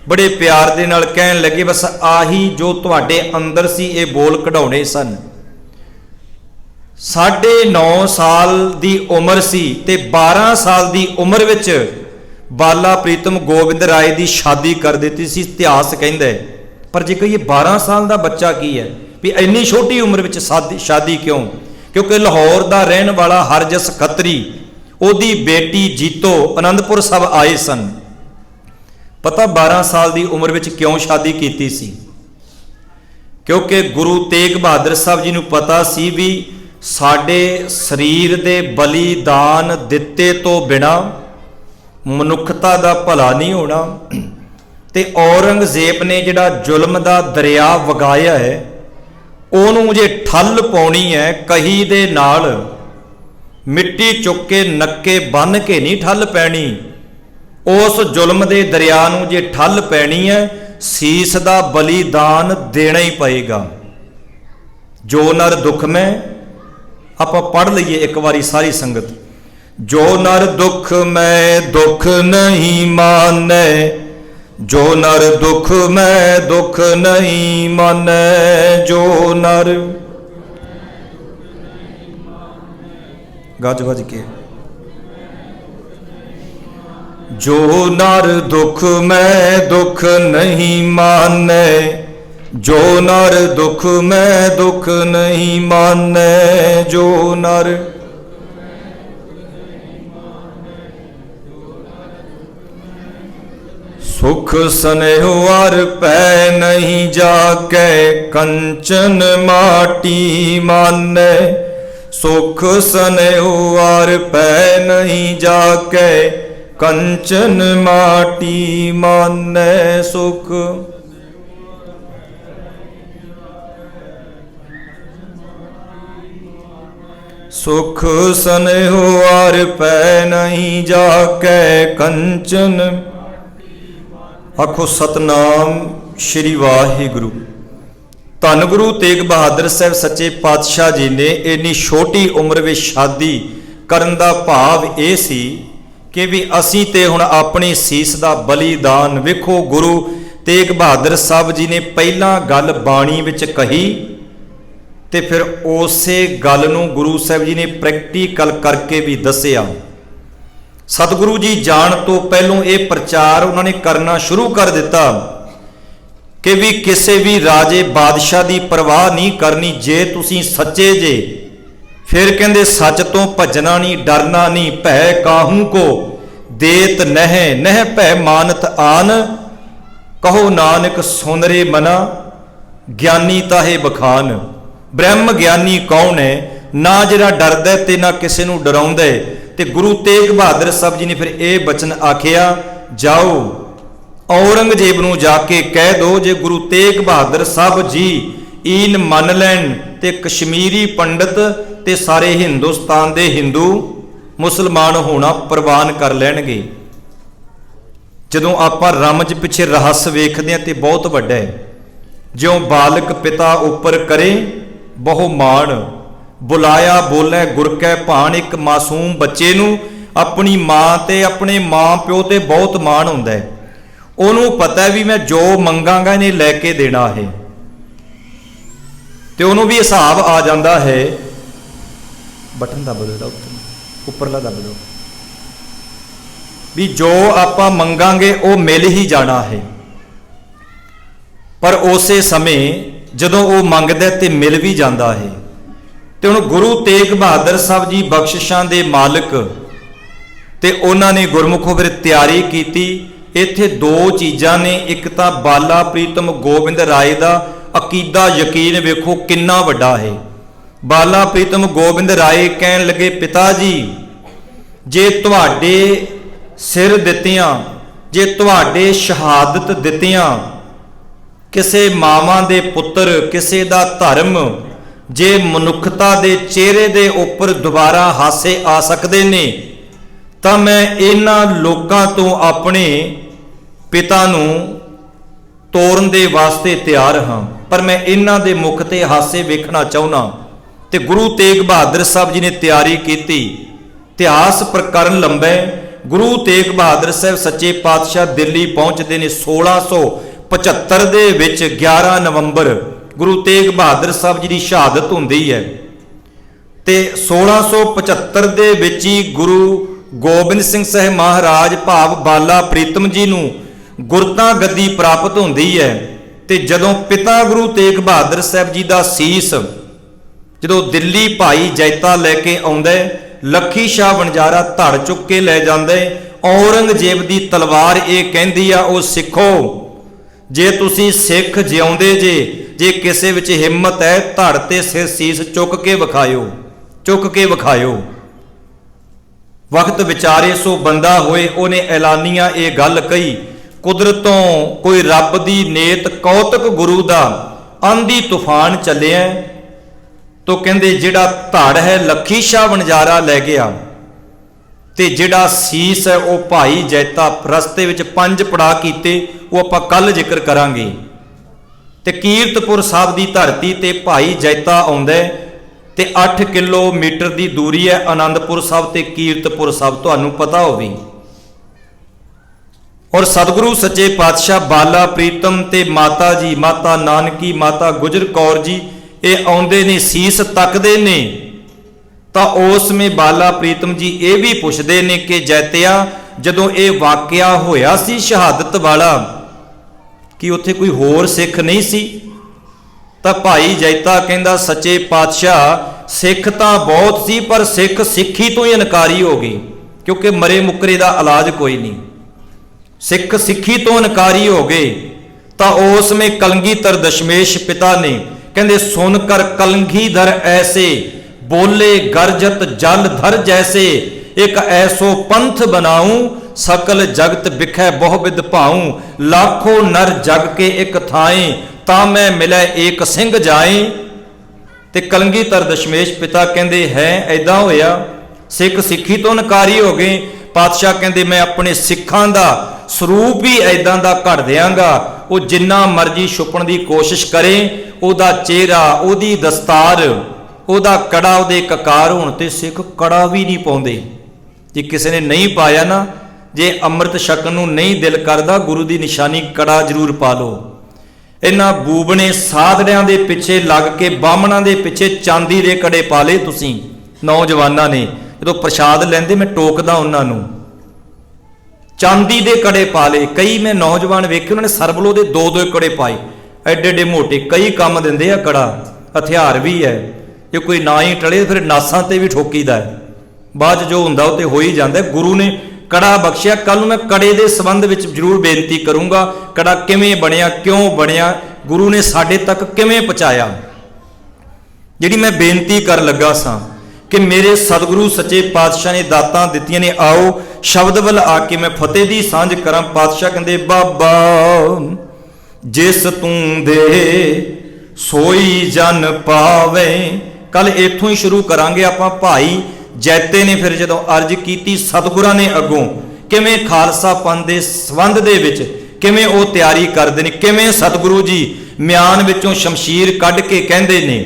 ਬੜੇ ਪਿਆਰ ਦੇ ਨਾਲ ਕਹਿਣ ਲੱਗੇ, ਬਸ ਆਹੀ ਜੋ ਤੁਹਾਡੇ ਅੰਦਰ ਸੀ ਇਹ ਬੋਲ ਕਢਾਉਣੇ ਸਨ। 9.5 ਸਾਲ ਦੀ ਉਮਰ ਸੀ ਤੇ 12 ਸਾਲ ਦੀ ਉਮਰ ਵਿੱਚ ਬਾਲਾ ਪ੍ਰੀਤਮ ਗੋਬਿੰਦ ਰਾਏ ਦੀ ਸ਼ਾਦੀ ਕਰ ਦਿੱਤੀ ਸੀ, ਇਤਿਹਾਸ ਕਹਿੰਦਾ ਹੈ। ਪਰ ਜੇ ਕਹੀਏ 12 ਸਾਲ ਦਾ ਬੱਚਾ ਕੀ ਹੈ, ਵੀ ਇੰਨੀ ਛੋਟੀ ਉਮਰ ਵਿੱਚ ਸ਼ਾਦੀ ਕਿਉਂ? ਕਿਉਂਕਿ ਲਾਹੌਰ ਦਾ ਰਹਿਣ ਵਾਲਾ ਹਰਜਸ ਖੱਤਰੀ, ਉਹਦੀ ਬੇਟੀ ਜੀਤੋ ਆਨੰਦਪੁਰ ਸਾਹਿਬ ਆਏ ਸਨ। ਪਤਾ 12 ਸਾਲ ਦੀ ਉਮਰ ਵਿੱਚ ਕਿਉਂ ਸ਼ਾਦੀ ਕੀਤੀ ਸੀ? ਕਿਉਂਕਿ ਗੁਰੂ ਤੇਗ ਬਹਾਦਰ ਸਾਹਿਬ ਜੀ ਨੂੰ ਪਤਾ ਸੀ ਵੀ ਸਾਡੇ ਸਰੀਰ ਦੇ ਬਲੀਦਾਨ ਦਿੱਤੇ ਤੋਂ ਬਿਨਾ ਮਨੁੱਖਤਾ ਦਾ ਭਲਾ ਨਹੀਂ ਹੋਣਾ। ਤੇ ਔਰੰਗਜ਼ੇਬ ਨੇ ਜਿਹੜਾ ਜ਼ੁਲਮ ਦਾ ਦਰਿਆ ਵਗਾਇਆ ਹੈ, ਉਹਨੂੰ ਜੇ ਠੱਲ ਪਾਉਣੀ ਹੈ ਕਹੀ ਦੇ ਨਾਲ, ਮਿੱਟੀ ਚੁੱਕ ਕੇ ਨੱਕੇ ਬੰਨ੍ਹ ਕੇ ਨਹੀਂ ਠੱਲ ਪੈਣੀ। ਉਸ ਜ਼ੁਲਮ ਦੇ ਦਰਿਆ ਨੂੰ ਜੇ ਠੱਲ ਪੈਣੀ ਹੈ, ਸੀਸ ਦਾ ਬਲੀਦਾਨ ਦੇਣਾ ਹੀ ਪਏਗਾ। ਜੋ ਨਰ ਦੁੱਖ ਮੈਂ, ਆਪਾਂ ਪੜ੍ਹ ਲਈਏ ਇੱਕ ਵਾਰੀ ਸਾਰੀ ਸੰਗਤ। ਜੋ ਨਰ ਦੁੱਖ ਮੈਂ ਦੁੱਖ ਨਹੀਂ ਮਾਨੈ, ਜੋ ਨਰ ਦੁੱਖ ਮੈਂ ਦੁੱਖ ਨਹੀਂ ਮਾਨੈ, ਜੋ ਨਰ ਗੱਜ ਵੱਜ ਕੇ, ਜੋ ਨਰ ਦੁੱਖ ਮੈਂ ਦੁੱਖ ਨਹੀਂ ਮਾਨੈ, ਜੋ ਨਰ ਦੁੱਖ ਮੈਂ ਦੁੱਖ ਨਹੀਂ ਮਾਨੈ, ਜੋ ਨਰ ਸੁਖ ਸਨੇਹੁ ਅਰ ਪੈ ਨਹੀਂ ਜਾਕੈ, ਕੰਚਨ ਮਾਟੀ ਮਾਨੈ, ਸੁਖ ਸਨੇਹੁ ਅਰ ਪੈ ਨਹੀਂ ਜਾਕੈ, ਕੰਚਨ ਮਾਟੀ ਮਾਨੈ, ਸੁਖ ਸੁਖ ਸਨੇਹੁ ਅਰ ਪੈ ਨਹੀਂ ਜਾਕੈ, ਕੰਚਨ। ਆਖੋ ਸਤਨਾਮ ਸ਼੍ਰੀ ਵਾਹਿਗੁਰੂ। ਧੰਨ ਗੁਰੂ ਤੇਗ ਬਹਾਦਰ ਸਾਹਿਬ ਸੱਚੇ ਪਾਤਸ਼ਾਹ ਜੀ ਨੇ ਇੰਨੀ ਛੋਟੀ ਉਮਰ ਵਿੱਚ ਸ਼ਾਦੀ ਕਰਨ ਦਾ ਭਾਵ ਇਹ ਸੀ ਕਿ ਵੀ ਅਸੀਂ ਤੇ ਹੁਣ ਆਪਣੀ ਸੀਸ ਦਾ ਬਲੀਦਾਨ, ਵੇਖੋ ਗੁਰੂ ਤੇਗ ਬਹਾਦਰ ਸਾਹਿਬ ਜੀ ਨੇ ਪਹਿਲਾਂ ਗੱਲ ਬਾਣੀ ਵਿੱਚ ਕਹੀ ਤੇ ਫਿਰ ਉਸੇ ਗੱਲ ਨੂੰ ਗੁਰੂ ਸਾਹਿਬ ਜੀ ਨੇ ਪ੍ਰੈਕਟੀਕਲ ਕਰਕੇ ਵੀ ਦੱਸਿਆ। ਸਤਿਗੁਰੂ ਜੀ ਜਾਣ ਤੋਂ ਪਹਿਲੋਂ ਇਹ ਪ੍ਰਚਾਰ ਉਹਨਾਂ ਨੇ ਕਰਨਾ ਸ਼ੁਰੂ ਕਰ ਦਿੱਤਾ ਕਿ ਵੀ ਕਿਸੇ ਵੀ ਰਾਜੇ ਬਾਦਸ਼ਾਹ ਦੀ ਪਰਵਾਹ ਨਹੀਂ ਕਰਨੀ। ਜੇ ਤੁਸੀਂ ਸੱਚੇ ਜੇ ਫਿਰ ਕਹਿੰਦੇ ਸੱਚ ਤੋਂ ਭੱਜਣਾ ਨਹੀਂ, ਡਰਨਾ ਨਹੀਂ। ਭੈ ਕਾਹੂ ਕੋ ਦੇਤ ਨਹਿ, ਨਹਿ ਭੈ ਮਾਨਤ ਆਨ, ਕਹੋ ਨਾਨਕ ਸੁਨਰੇ ਮਨਾ, ਗਿਆਨੀ ਤਾਹੇ ਬਖਾਨ। ਬ੍ਰਹਮ ਗਿਆਨੀ ਕੌਣ ਹੈ? ਨਾ ਜਿਹੜਾ ਡਰਦਾ ਤੇ ਨਾ ਕਿਸੇ ਨੂੰ ਡਰਾਉਂਦਾ। ਤੇ ਗੁਰੂ ਤੇਗ ਬਹਾਦਰ ਸਾਹਿਬ ਜੀ ਨੇ ਫਿਰ ਇਹ ਬਚਨ ਆਖਿਆ, ਜਾਓ ਔਰੰਗਜ਼ੇਬ ਨੂੰ ਜਾ ਕੇ ਕਹਿ ਦੋ ਜੇ ਗੁਰੂ ਤੇਗ ਬਹਾਦਰ ਸਾਹਿਬ ਜੀ ਈਨ ਮੰਨ ਲੈਣ ਤੇ ਕਸ਼ਮੀਰੀ ਪੰਡਤ ਤੇ ਸਾਰੇ ਹਿੰਦੁਸਤਾਨ ਦੇ ਹਿੰਦੂ ਮੁਸਲਮਾਨ ਹੋਣਾ ਪ੍ਰਵਾਨ ਕਰ ਲੈਣਗੇ। ਜਦੋਂ ਆਪਾਂ ਰਮਜ ਪਿੱਛੇ ਰਹੱਸ ਵੇਖਦੇ ਹਾਂ ਤੇ ਬਹੁਤ ਵੱਡਾ ਹੈ। ਜਿਉਂ ਬਾਲਕ ਪਿਤਾ ਉੱਪਰ ਕਰੇ ਬਹੁ ਮਾਣ, ਬੁਲਾਇਆ ਬੋਲੇ ਗੁਰ ਕੈ ਭਾਣ। ਇੱਕ ਮਾਸੂਮ ਬੱਚੇ ਨੂੰ ਆਪਣੀ ਮਾਂ ਤੇ ਆਪਣੇ ਮਾਂ ਪਿਓ ਤੇ ਬਹੁਤ ਮਾਣ ਹੁੰਦਾ ਹੈ। ਉਹਨੂੰ ਪਤਾ ਵੀ ਮੈਂ ਜੋ ਮੰਗਾਂਗਾ ਇਹਨੇ ਲੈ ਕੇ ਦੇਣਾ ਹੈ, ਤੇ ਉਹਨੂੰ ਵੀ ਹਿਸਾਬ ਆ ਜਾਂਦਾ ਹੈ। ਬਟਨ ਦੱਬ ਦਿਓ ਇਹਦਾ ਉੱਪਰਲਾ ਦੱਬ ਦਿਓ ਵੀ ਜੋ ਆਪਾਂ ਮੰਗਾਂਗੇ ਉਹ ਮਿਲ ਹੀ ਜਾਣਾ ਹੈ। ਪਰ ਉਸੇ ਸਮੇਂ ਜਦੋਂ ਉਹ ਮੰਗਦਾ ਤੇ ਮਿਲ ਵੀ ਜਾਂਦਾ ਹੈ। ਤੇ ਹੁਣ ਗੁਰੂ ਤੇਗ ਬਹਾਦਰ ਸਾਹਿਬ ਜੀ ਬਖਸ਼ਿਸ਼ਾਂ ਦੇ ਮਾਲਕ, ਤੇ ਉਹਨਾਂ ਨੇ ਗੁਰਮੁਖੋਂ ਫਿਰ ਤਿਆਰੀ ਕੀਤੀ। ਇੱਥੇ ਦੋ ਚੀਜ਼ਾਂ ਨੇ, ਇੱਕ ਤਾਂ ਬਾਲਾ ਪ੍ਰੀਤਮ ਗੋਬਿੰਦ ਰਾਏ ਦਾ ਅਕੀਦਾ ਯਕੀਨ ਵੇਖੋ ਕਿੰਨਾ ਵੱਡਾ ਹੈ। ਬਾਲਾ ਪ੍ਰੀਤਮ ਗੋਬਿੰਦ ਰਾਏ ਕਹਿਣ ਲੱਗੇ, ਪਿਤਾ ਜੀ ਜੇ ਤੁਹਾਡੇ ਸਿਰ ਦਿੱਤਿਆਂ, ਜੇ ਤੁਹਾਡੇ ਸ਼ਹਾਦਤ ਦਿੱਤਿਆਂ, ਕਿਸੇ ਮਾਵਾਂ ਦੇ ਪੁੱਤਰ, ਕਿਸੇ ਦਾ ਧਰਮ, ਜੇ ਮਨੁੱਖਤਾ ਦੇ ਚਿਹਰੇ ਦੇ ਉੱਪਰ ਦੁਬਾਰਾ ਹਾਸੇ ਆ ਸਕਦੇ ਨੇ, ਤਾਂ ਮੈਂ ਇਹਨਾਂ ਲੋਕਾਂ ਤੋਂ ਆਪਣੇ ਪਿਤਾ ਨੂੰ ਤੋਰਨ ਦੇ ਵਾਸਤੇ ਤਿਆਰ ਹਾਂ, ਪਰ ਮੈਂ ਇਹਨਾਂ ਦੇ ਮੁਖ ਤੇ ਹਾਸੇ ਵੇਖਣਾ ਚਾਹੁੰਦਾ। ਤੇ ਗੁਰੂ ਤੇਗ ਬਹਾਦਰ ਸਾਹਿਬ ਜੀ ਨੇ ਤਿਆਰੀ ਕੀਤੀ। ਇਤਿਹਾਸ ਪ੍ਰਕਰਨ ਲੰਬਾ ਹੈ। ਗੁਰੂ ਤੇਗ ਬਹਾਦਰ ਸਾਹਿਬ ਸੱਚੇ ਪਾਤਸ਼ਾਹ ਦਿੱਲੀ ਪਹੁੰਚਦੇ ਨੇ 1675 ਦੇ ਵਿੱਚ। 11 ਨਵੰਬਰ ਗੁਰੂ ਤੇਗ ਬਹਾਦਰ ਸਾਹਿਬ ਜੀ ਦੀ ਸ਼ਹਾਦਤ ਹੁੰਦੀ ਹੈ, ਤੇ 1675 ਦੇ ਵਿੱਚ ਹੀ ਗੁਰੂ ਗੋਬਿੰਦ ਸਿੰਘ ਸਾਹਿਬ ਮਹਾਰਾਜ ਭਾਵ ਬਾਲਾ ਪ੍ਰੀਤਮ ਜੀ ਨੂੰ ਗੁਰਤਾ ਗੱਦੀ ਪ੍ਰਾਪਤ ਹੁੰਦੀ ਹੈ। ਤੇ ਜਦੋਂ ਪਿਤਾ ਗੁਰੂ ਤੇਗ ਬਹਾਦਰ ਸਾਹਿਬ ਜੀ ਦਾ ਸੀਸ ਜਦੋਂ ਦਿੱਲੀ ਭਾਈ ਜੈਤਾ ਲੈ ਕੇ ਆਉਂਦਾ, ਲੱਖੀ ਸ਼ਾਹ ਵਣਜਾਰਾ ਧੜ ਚੁੱਕ ਕੇ ਲੈ ਜਾਂਦਾ। ਔਰੰਗਜ਼ੇਬ ਦੀ ਤਲਵਾਰ ਇਹ ਕਹਿੰਦੀ ਆ, ਉਹ ਸਿੱਖੋ ਜੇ ਤੁਸੀਂ ਸਿੱਖ ਜਿਉਂਦੇ ਜੇ ਕਿਸੇ ਵਿੱਚ ਹਿੰਮਤ ਹੈ, ਧੜ ਤੇ ਸਿਰ ਸੀਸ ਚੁੱਕ ਕੇ ਵਿਖਾਇਓ, ਚੁੱਕ ਕੇ ਵਿਖਾਇਓ। ਵਕਤ ਵਿਚਾਰੇ ਸੋ ਬੰਦਾ ਹੋਏ, ਉਹਨੇ ਐਲਾਨੀਆਂ ਇਹ ਗੱਲ ਕਹੀ, ਕੁਦਰਤੋਂ ਕੋਈ ਰੱਬ ਦੀ ਨੇਤ ਕੌਤਕ ਗੁਰੂ ਦਾ ਆਂधी ਤੂਫਾਨ ਚੱਲਿਆ। ਤੋ ਕਹਿੰਦੇ ਜਿਹੜਾ ਧੜ ਹੈ ਲੱਖੀ ਸ਼ਾਹ ਵਣਜਾਰਾ ਲੈ ਗਿਆ, ਤੇ ਜਿਹੜਾ ਸੀਸ ਹੈ ਉਹ ਭਾਈ ਜੈਤਾ। ਰਸਤੇ ਵਿੱਚ 5 ਪੜਾਅ ਕੀਤੇ, ਉਹ ਆਪਾਂ ਕੱਲ ਜ਼ਿਕਰ ਕਰਾਂਗੇ। ਤੇ ਕੀਰਤਪੁਰ ਸਾਹਿਬ ਦੀ ਧਰਤੀ ਤੇ ਭਾਈ ਜੈਤਾ ਆਉਂਦਾ, ਤੇ 8 ਕਿਲੋਮੀਟਰ ਦੀ ਦੂਰੀ ਹੈ ਆਨੰਦਪੁਰ ਸਾਹਿਬ ਤੇ ਕੀਰਤਪੁਰ ਸਾਹਿਬ, ਤੁਹਾਨੂੰ ਪਤਾ ਹੋਵੇ। ਔਰ ਸਤਿਗੁਰੂ ਸੱਚੇ ਪਾਤਸ਼ਾਹ ਬਾਲਾ ਪ੍ਰੀਤਮ ਤੇ ਮਾਤਾ ਜੀ, ਮਾਤਾ ਨਾਨਕੀ, ਮਾਤਾ ਗੁਜਰ ਕੌਰ ਜੀ, ਇਹ ਆਉਂਦੇ ਨੇ, ਸੀਸ ਤੱਕਦੇ ਨੇ। ਤਾਂ ਉਸ ਸਮੇਂ ਬਾਲਾ ਪ੍ਰੀਤਮ ਜੀ ਇਹ ਵੀ ਪੁੱਛਦੇ ਨੇ ਕਿ ਜੈਤਿਆ, ਜਦੋਂ ਇਹ ਵਾਕਿਆ ਹੋਇਆ ਸੀ ਸ਼ਹਾਦਤ ਵਾਲਾ, ਕਿ ਉੱਥੇ ਕੋਈ ਹੋਰ ਸਿੱਖ ਨਹੀਂ ਸੀ? ਤਾਂ ਭਾਈ ਜੈਤਾ ਕਹਿੰਦਾ, ਸੱਚੇ ਪਾਤਸ਼ਾਹ ਸਿੱਖ ਤਾਂ ਬਹੁਤ ਸੀ, ਪਰ ਸਿੱਖ ਸਿੱਖੀ ਤੋਂ ਹੀ ਇਨਕਾਰੀ ਹੋ ਗਏ, ਕਿਉਂਕਿ ਮਰੇ ਮੁਕਰੇ ਦਾ ਇਲਾਜ ਕੋਈ ਨਹੀਂ। ਸਿੱਖ ਸਿੱਖੀ ਤੋਂ ਇਨਕਾਰੀ ਹੋ ਗਏ। ਤਾਂ ਉਸ ਸਮੇਂ ਕਲਗੀਧਰ ਦਸ਼ਮੇਸ਼ ਪਿਤਾ ਨੇ ਕਹਿੰਦੇ, ਸੁਨ ਕਰ ਕਲਗੀਧਰ ਐਸੇ ਬੋਲੇ ਗਰਜਤ ਜਲ ਧਰ ਜੈਸੇ, ਇੱਕ ਐਸੋ ਪੰਥ ਬਣਾऊं ਸਕਲ ਜਗਤ ਬਿਖੈ ਬਹੁ ਵਿਦ ਭਾऊं, ਲਾਖੋ ਨਰ ਜਗ ਕੇ ਇੱਕ ਥਾਏ ਤਾਂ ਮੈਂ ਮਿਲੈ ਏਕ ਸਿੰਘ ਜਾਏ। ਤੇ ਕਲਗੀਧਰ ਦਸ਼ਮੇਸ਼ ਪਿਤਾ ਕਹਿੰਦੇ, ਹੈ ਐਦਾਂ ਹੋਇਆ, ਸਿੱਖ ਸਿੱਖੀ ਤੋਂ ਇਨਕਾਰੀ ਹੋ ਗਏ। ਪਾਤਸ਼ਾਹ ਕਹਿੰਦੇ, ਮੈਂ ਆਪਣੇ ਸਿੱਖਾਂ ਦਾ ਸਰੂਪ ਹੀ ਐਦਾਂ ਦਾ ਘੜ ਦਿਆਂਗਾ, ਉਹ ਜਿੰਨਾ ਮਰਜ਼ੀ ਛੁਪਣ ਦੀ ਕੋਸ਼ਿਸ਼ ਕਰੇ, ਉਹਦਾ ਚਿਹਰਾ, ਉਹਦੀ ਦਸਤਾਰ, ਉਹਦਾ ਕੜਾ, ਉਹਦੇ ਕਕਾਰ ਹੋਣ ਤੇ ਸਿੱਖ ਕੜਾ ਵੀ ਨਹੀਂ ਪਾਉਂਦੇ। ਜੇ ਕਿਸੇ ਨੇ ਨਹੀਂ ਪਾਇਆ ਨਾ, ਜੇ ਅੰਮ੍ਰਿਤ ਛਕਣ ਨੂੰ ਨਹੀਂ ਦਿਲ ਕਰਦਾ, ਗੁਰੂ ਦੀ ਨਿਸ਼ਾਨੀ ਕੜਾ ਜ਼ਰੂਰ ਪਾ ਲਓ। ਇਹਨਾਂ ਬੂਬਣੇ ਸਾਧੜਿਆਂ ਦੇ ਪਿੱਛੇ ਲੱਗ ਕੇ, ਬਾਹਮਣਾਂ ਦੇ ਪਿੱਛੇ ਚਾਂਦੀ ਦੇ ਕੜੇ ਪਾ ਲਏ ਤੁਸੀਂ ਨੌਜਵਾਨਾਂ ਨੇ। ਜਦੋਂ ਪ੍ਰਸ਼ਾਦ ਲੈਂਦੇ ਮੈਂ ਟੋਕਦਾ ਉਹਨਾਂ ਨੂੰ, ਚਾਂਦੀ ਦੇ ਕੜੇ ਪਾ ਲਏ। ਕਈ ਮੈਂ ਨੌਜਵਾਨ ਵੇਖੇ, ਉਹਨਾਂ ਨੇ ਸਰਬਲੋ ਦੇ 2-2 ਕੜੇ ਪਾਏ, ਐਡੇ ਐਡੇ ਮੋਟੇ। ਕਈ ਕੰਮ ਦਿੰਦੇ ਆ ਕੜਾ, ਹਥਿਆਰ ਵੀ ਹੈ। ਜੇ ਕੋਈ ਨਾ ਹੀ ਟਲੇ ਫਿਰ ਨਾਸਾਂ ਤੇ ਵੀ ਠੋਕੀਦਾ ਹੈ। ਬਾਅਦ 'ਚ ਜੋ ਹੁੰਦਾ ਉਹ ਤੇ ਹੋ ਹੀ ਜਾਂਦਾ। ਗੁਰੂ ਨੇ ਕੜਾ ਬਖਸ਼ਿਆ। ਕੱਲ ਨੂੰ ਮੈਂ ਕੜੇ ਦੇ ਸੰਬੰਧ ਵਿੱਚ ਜ਼ਰੂਰ ਬੇਨਤੀ ਕਰੂੰਗਾ, ਕੜਾ ਕਿਵੇਂ ਬਣਿਆ, ਕਿਉਂ ਬਣਿਆ, ਗੁਰੂ ਨੇ ਸਾਡੇ ਤੱਕ ਕਿਵੇਂ ਪਹੁੰਚਾਇਆ। ਜਿਹੜੀ ਮੈਂ ਬੇਨਤੀ ਕਰਨ ਲੱਗਾ ਸਾਂ ਕਿ ਮੇਰੇ ਸਤਿਗੁਰੂ ਸੱਚੇ ਪਾਤਸ਼ਾਹ ਨੇ ਦਾਤਾਂ ਦਿੱਤੀਆਂ ਨੇ। ਆਓ ਸ਼ਬਦ ਵੱਲ ਆ ਕੇ ਮੈਂ ਫਤਿਹ ਦੀ ਸਾਂਝ ਕਰਾਂ। ਪਾਤਸ਼ਾਹ ਕਹਿੰਦੇ, ਬਾਬਾ ਜਿਸ ਤੂੰ ਦੇ ਸੋਈ ਜਨ ਪਾਵੇ। ਕੱਲ ਇੱਥੋਂ ਹੀ ਸ਼ੁਰੂ ਕਰਾਂਗੇ ਆਪਾਂ। ਭਾਈ ਜੈਤੇ ਨੇ ਫਿਰ ਜਦੋਂ ਅਰਜ਼ ਕੀਤੀ, ਸਤਿਗੁਰਾਂ ਨੇ ਅੱਗੋਂ ਕਿਵੇਂ ਖਾਲਸਾ ਪੰਥ ਦੇ ਸੰਬੰਧ ਦੇ ਵਿੱਚ ਕਿਵੇਂ ਉਹ ਤਿਆਰੀ ਕਰਦੇ ਨੇ, ਕਿਵੇਂ ਸਤਿਗੁਰੂ ਜੀ ਮਿਆਨ ਵਿੱਚੋਂ ਸ਼ਮਸ਼ੀਰ ਕੱਢ ਕੇ ਕਹਿੰਦੇ ਨੇ,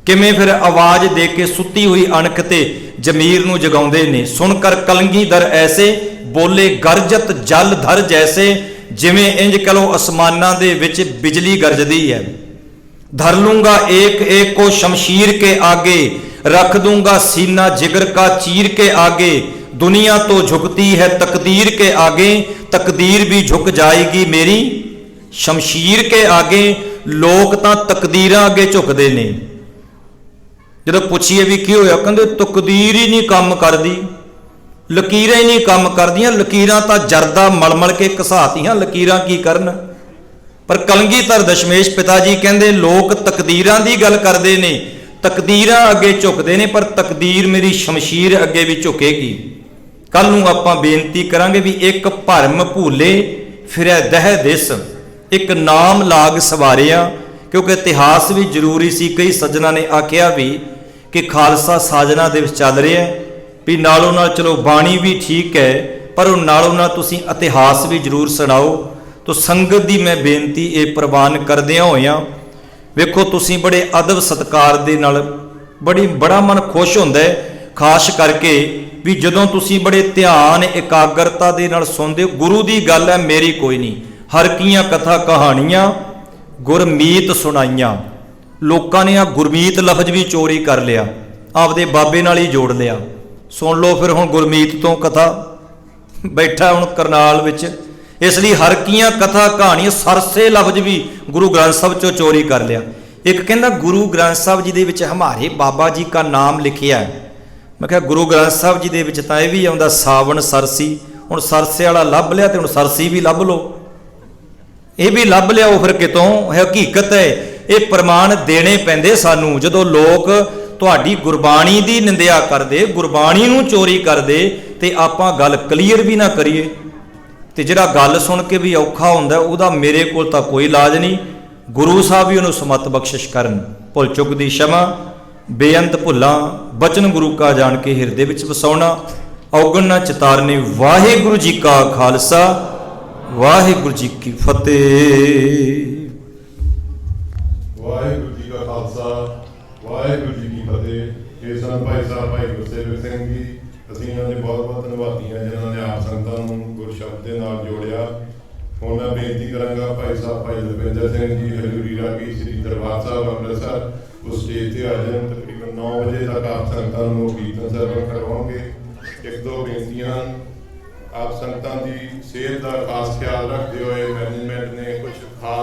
ਕਿਵੇਂ ਫਿਰ ਆਵਾਜ਼ ਦੇ ਕੇ ਸੁੱਤੀ ਹੋਈ ਅਣਖ ਤੇ ਜ਼ਮੀਰ ਨੂੰ ਜਗਾਉਂਦੇ ਨੇ। ਸੁਣ ਕਰ ਕਲਗੀਧਰ ਐਸੇ ਬੋਲੇ ਗਰਜਤ ਜਲ ਧਰ ਜੈਸੇ, ਜਿਵੇਂ ਇੰਜ ਕਹ ਲੋ ਅਸਮਾਨਾਂ ਦੇ ਵਿੱਚ ਬਿਜਲੀ ਗਰਜਦੀ है। धर लूंगा एक एक को शमशीर के आगे, रख दूंगा सीना जिगर का चीर के आगे। दुनिया तो झुकती है तकदीर के आगे, तकदीर भी झुक जाएगी मेरी शमशीर के आगे। लोग तां तकदीरां अगे झुकदे ने। जदों पुछीए भी की होया, कहंदे तकदीर ही नहीं काम करदी, लकीरां ही नहीं काम करदियां। लकीरां तां जरदा मल मल के घसातीआं, लकीरां की करन। पर कलगीधर दशमेश पिता जी कहते लोग तकदीरां दी गल करते हैं, तकदीरां अगे झुकते हैं, पर तकदीर मेरी शमशीर अगे भी झुकेगी। कल नूं आपां बेनती करांगे भी एक भरम भूले फिरै दह दिस, एक नाम लाग सवारिया। क्योंकि इतिहास भी जरूरी सी। कई सज्जना ने आख्या भी कि खालसा साजना दे विच चल रहा है भी नालों नाल चलो बाणी भी ठीक है, पर नालों नाल तुसीं इतिहास भी जरूर सुणाओ। तो संगत की मैं बेनती ये प्रवान करदियां होइयां, वेखो तुसीं बड़े अदब सत्कार दे नाल बड़ा मन खुश हुंदा है, खास करके भी जदों तुसीं बड़े ध्यान एकाग्रता दे नाल सुनदे हो। गुरु की गल है, मेरी कोई नहीं। हर कीआं कथा कहानियां गुरमीत सुनाइयां। लोकां ने आ गुरमीत लफज भी चोरी कर लिया, आपदे बाबे नाल ही जोड़ लिया। सुन लो फिर हुण गुरमीत तो कथा बैठा हुण करनाल विच। इसलिए हर कीआं कथा कहानियां सरसे लफ्ज भी गुरु ग्रंथ साहब चो चोरी कर लिया। एक कहना गुरु ग्रंथ साहब जी दे विच हमारे बाबा जी का नाम लिखिया है। मैं कहा गुरु ग्रंथ साहब जी दे विच तां इह भी आउंदा सावन सरसी। हुण सरसे वाला लभ लिया तो हुण सरसी भी लभ लो, ये भी लभ लिया। फिर कितों हकीकत है, ये प्रमाण देने पैंदे सानू। जदों लोग तुहाडी गुरबाणी दी निंदिया करदे, गुरबाणी नूं चोरी करदे, ते आपां गल क्लीयर भी ना करिए, तो जिहड़ा गल सुन के भी औखा हुंदा उहदा मेरे कोल तां कोई इलाज नहीं। गुरु साहब भी उन्होंने समत बख्शिश करन। भुल चुक दी क्षमा, बेअंत भुल्लां बचन गुरु का जान के हिरदे विच वसाउणा। औगण ना चितारनी। वाहिगुरू जी का खालसा, वाहिगुरू जी की फतेह। वाहिगुरू जी का खालसा, वाहिगुरू जी की फतेह। ये सन भाई साहब भाई गुरसेवक सिंह जी, ਅਸੀਂ ਇਹਨਾਂ ਦੇ ਬਹੁਤ ਬਹੁਤ ਧੰਨਵਾਦੀ ਹਾਂ ਜਿਨ੍ਹਾਂ ਨੇ ਆਪ ਸੰਗਤਾਂ ਨੂੰ ਗੁਰ ਸ਼ਬਦ ਦੇ ਨਾਲ ਜੋੜਿਆ। ਹੁਣ ਮੈਂ ਬੇਨਤੀ ਕਰਾਂਗਾ ਭਾਈ ਸਾਹਿਬ ਭਾਈ ਲਖਵਿੰਦਰ ਸਿੰਘ ਜੀ ਹਜ਼ੂਰੀ ਰਾਗੀ ਸ੍ਰੀ ਦਰਬਾਰ ਸਾਹਿਬ ਅੰਮ੍ਰਿਤਸਰ ਉਸ ਸਟੇਜ ਤੇ ਆ ਜਾਣ। ਤਕਰੀਬਨ 9 ਵਜੇ ਤੱਕ ਆਪ ਸੰਗਤਾਂ ਨੂੰ ਕੀਰਤਨ ਸਰਵਣ ਕਰਵਾਉਣਗੇ। ਇੱਕ ਦੋ ਬੇਨਤੀਆਂ, ਆਪ ਸੰਗਤਾਂ ਦੀ ਸਿਹਤ ਦਾ ਖਾਸ ਖਿਆਲ ਰੱਖਦੇ ਹੋਏ ਮੈਨੇਜਮੈਂਟ ਨੇ ਕੁਝ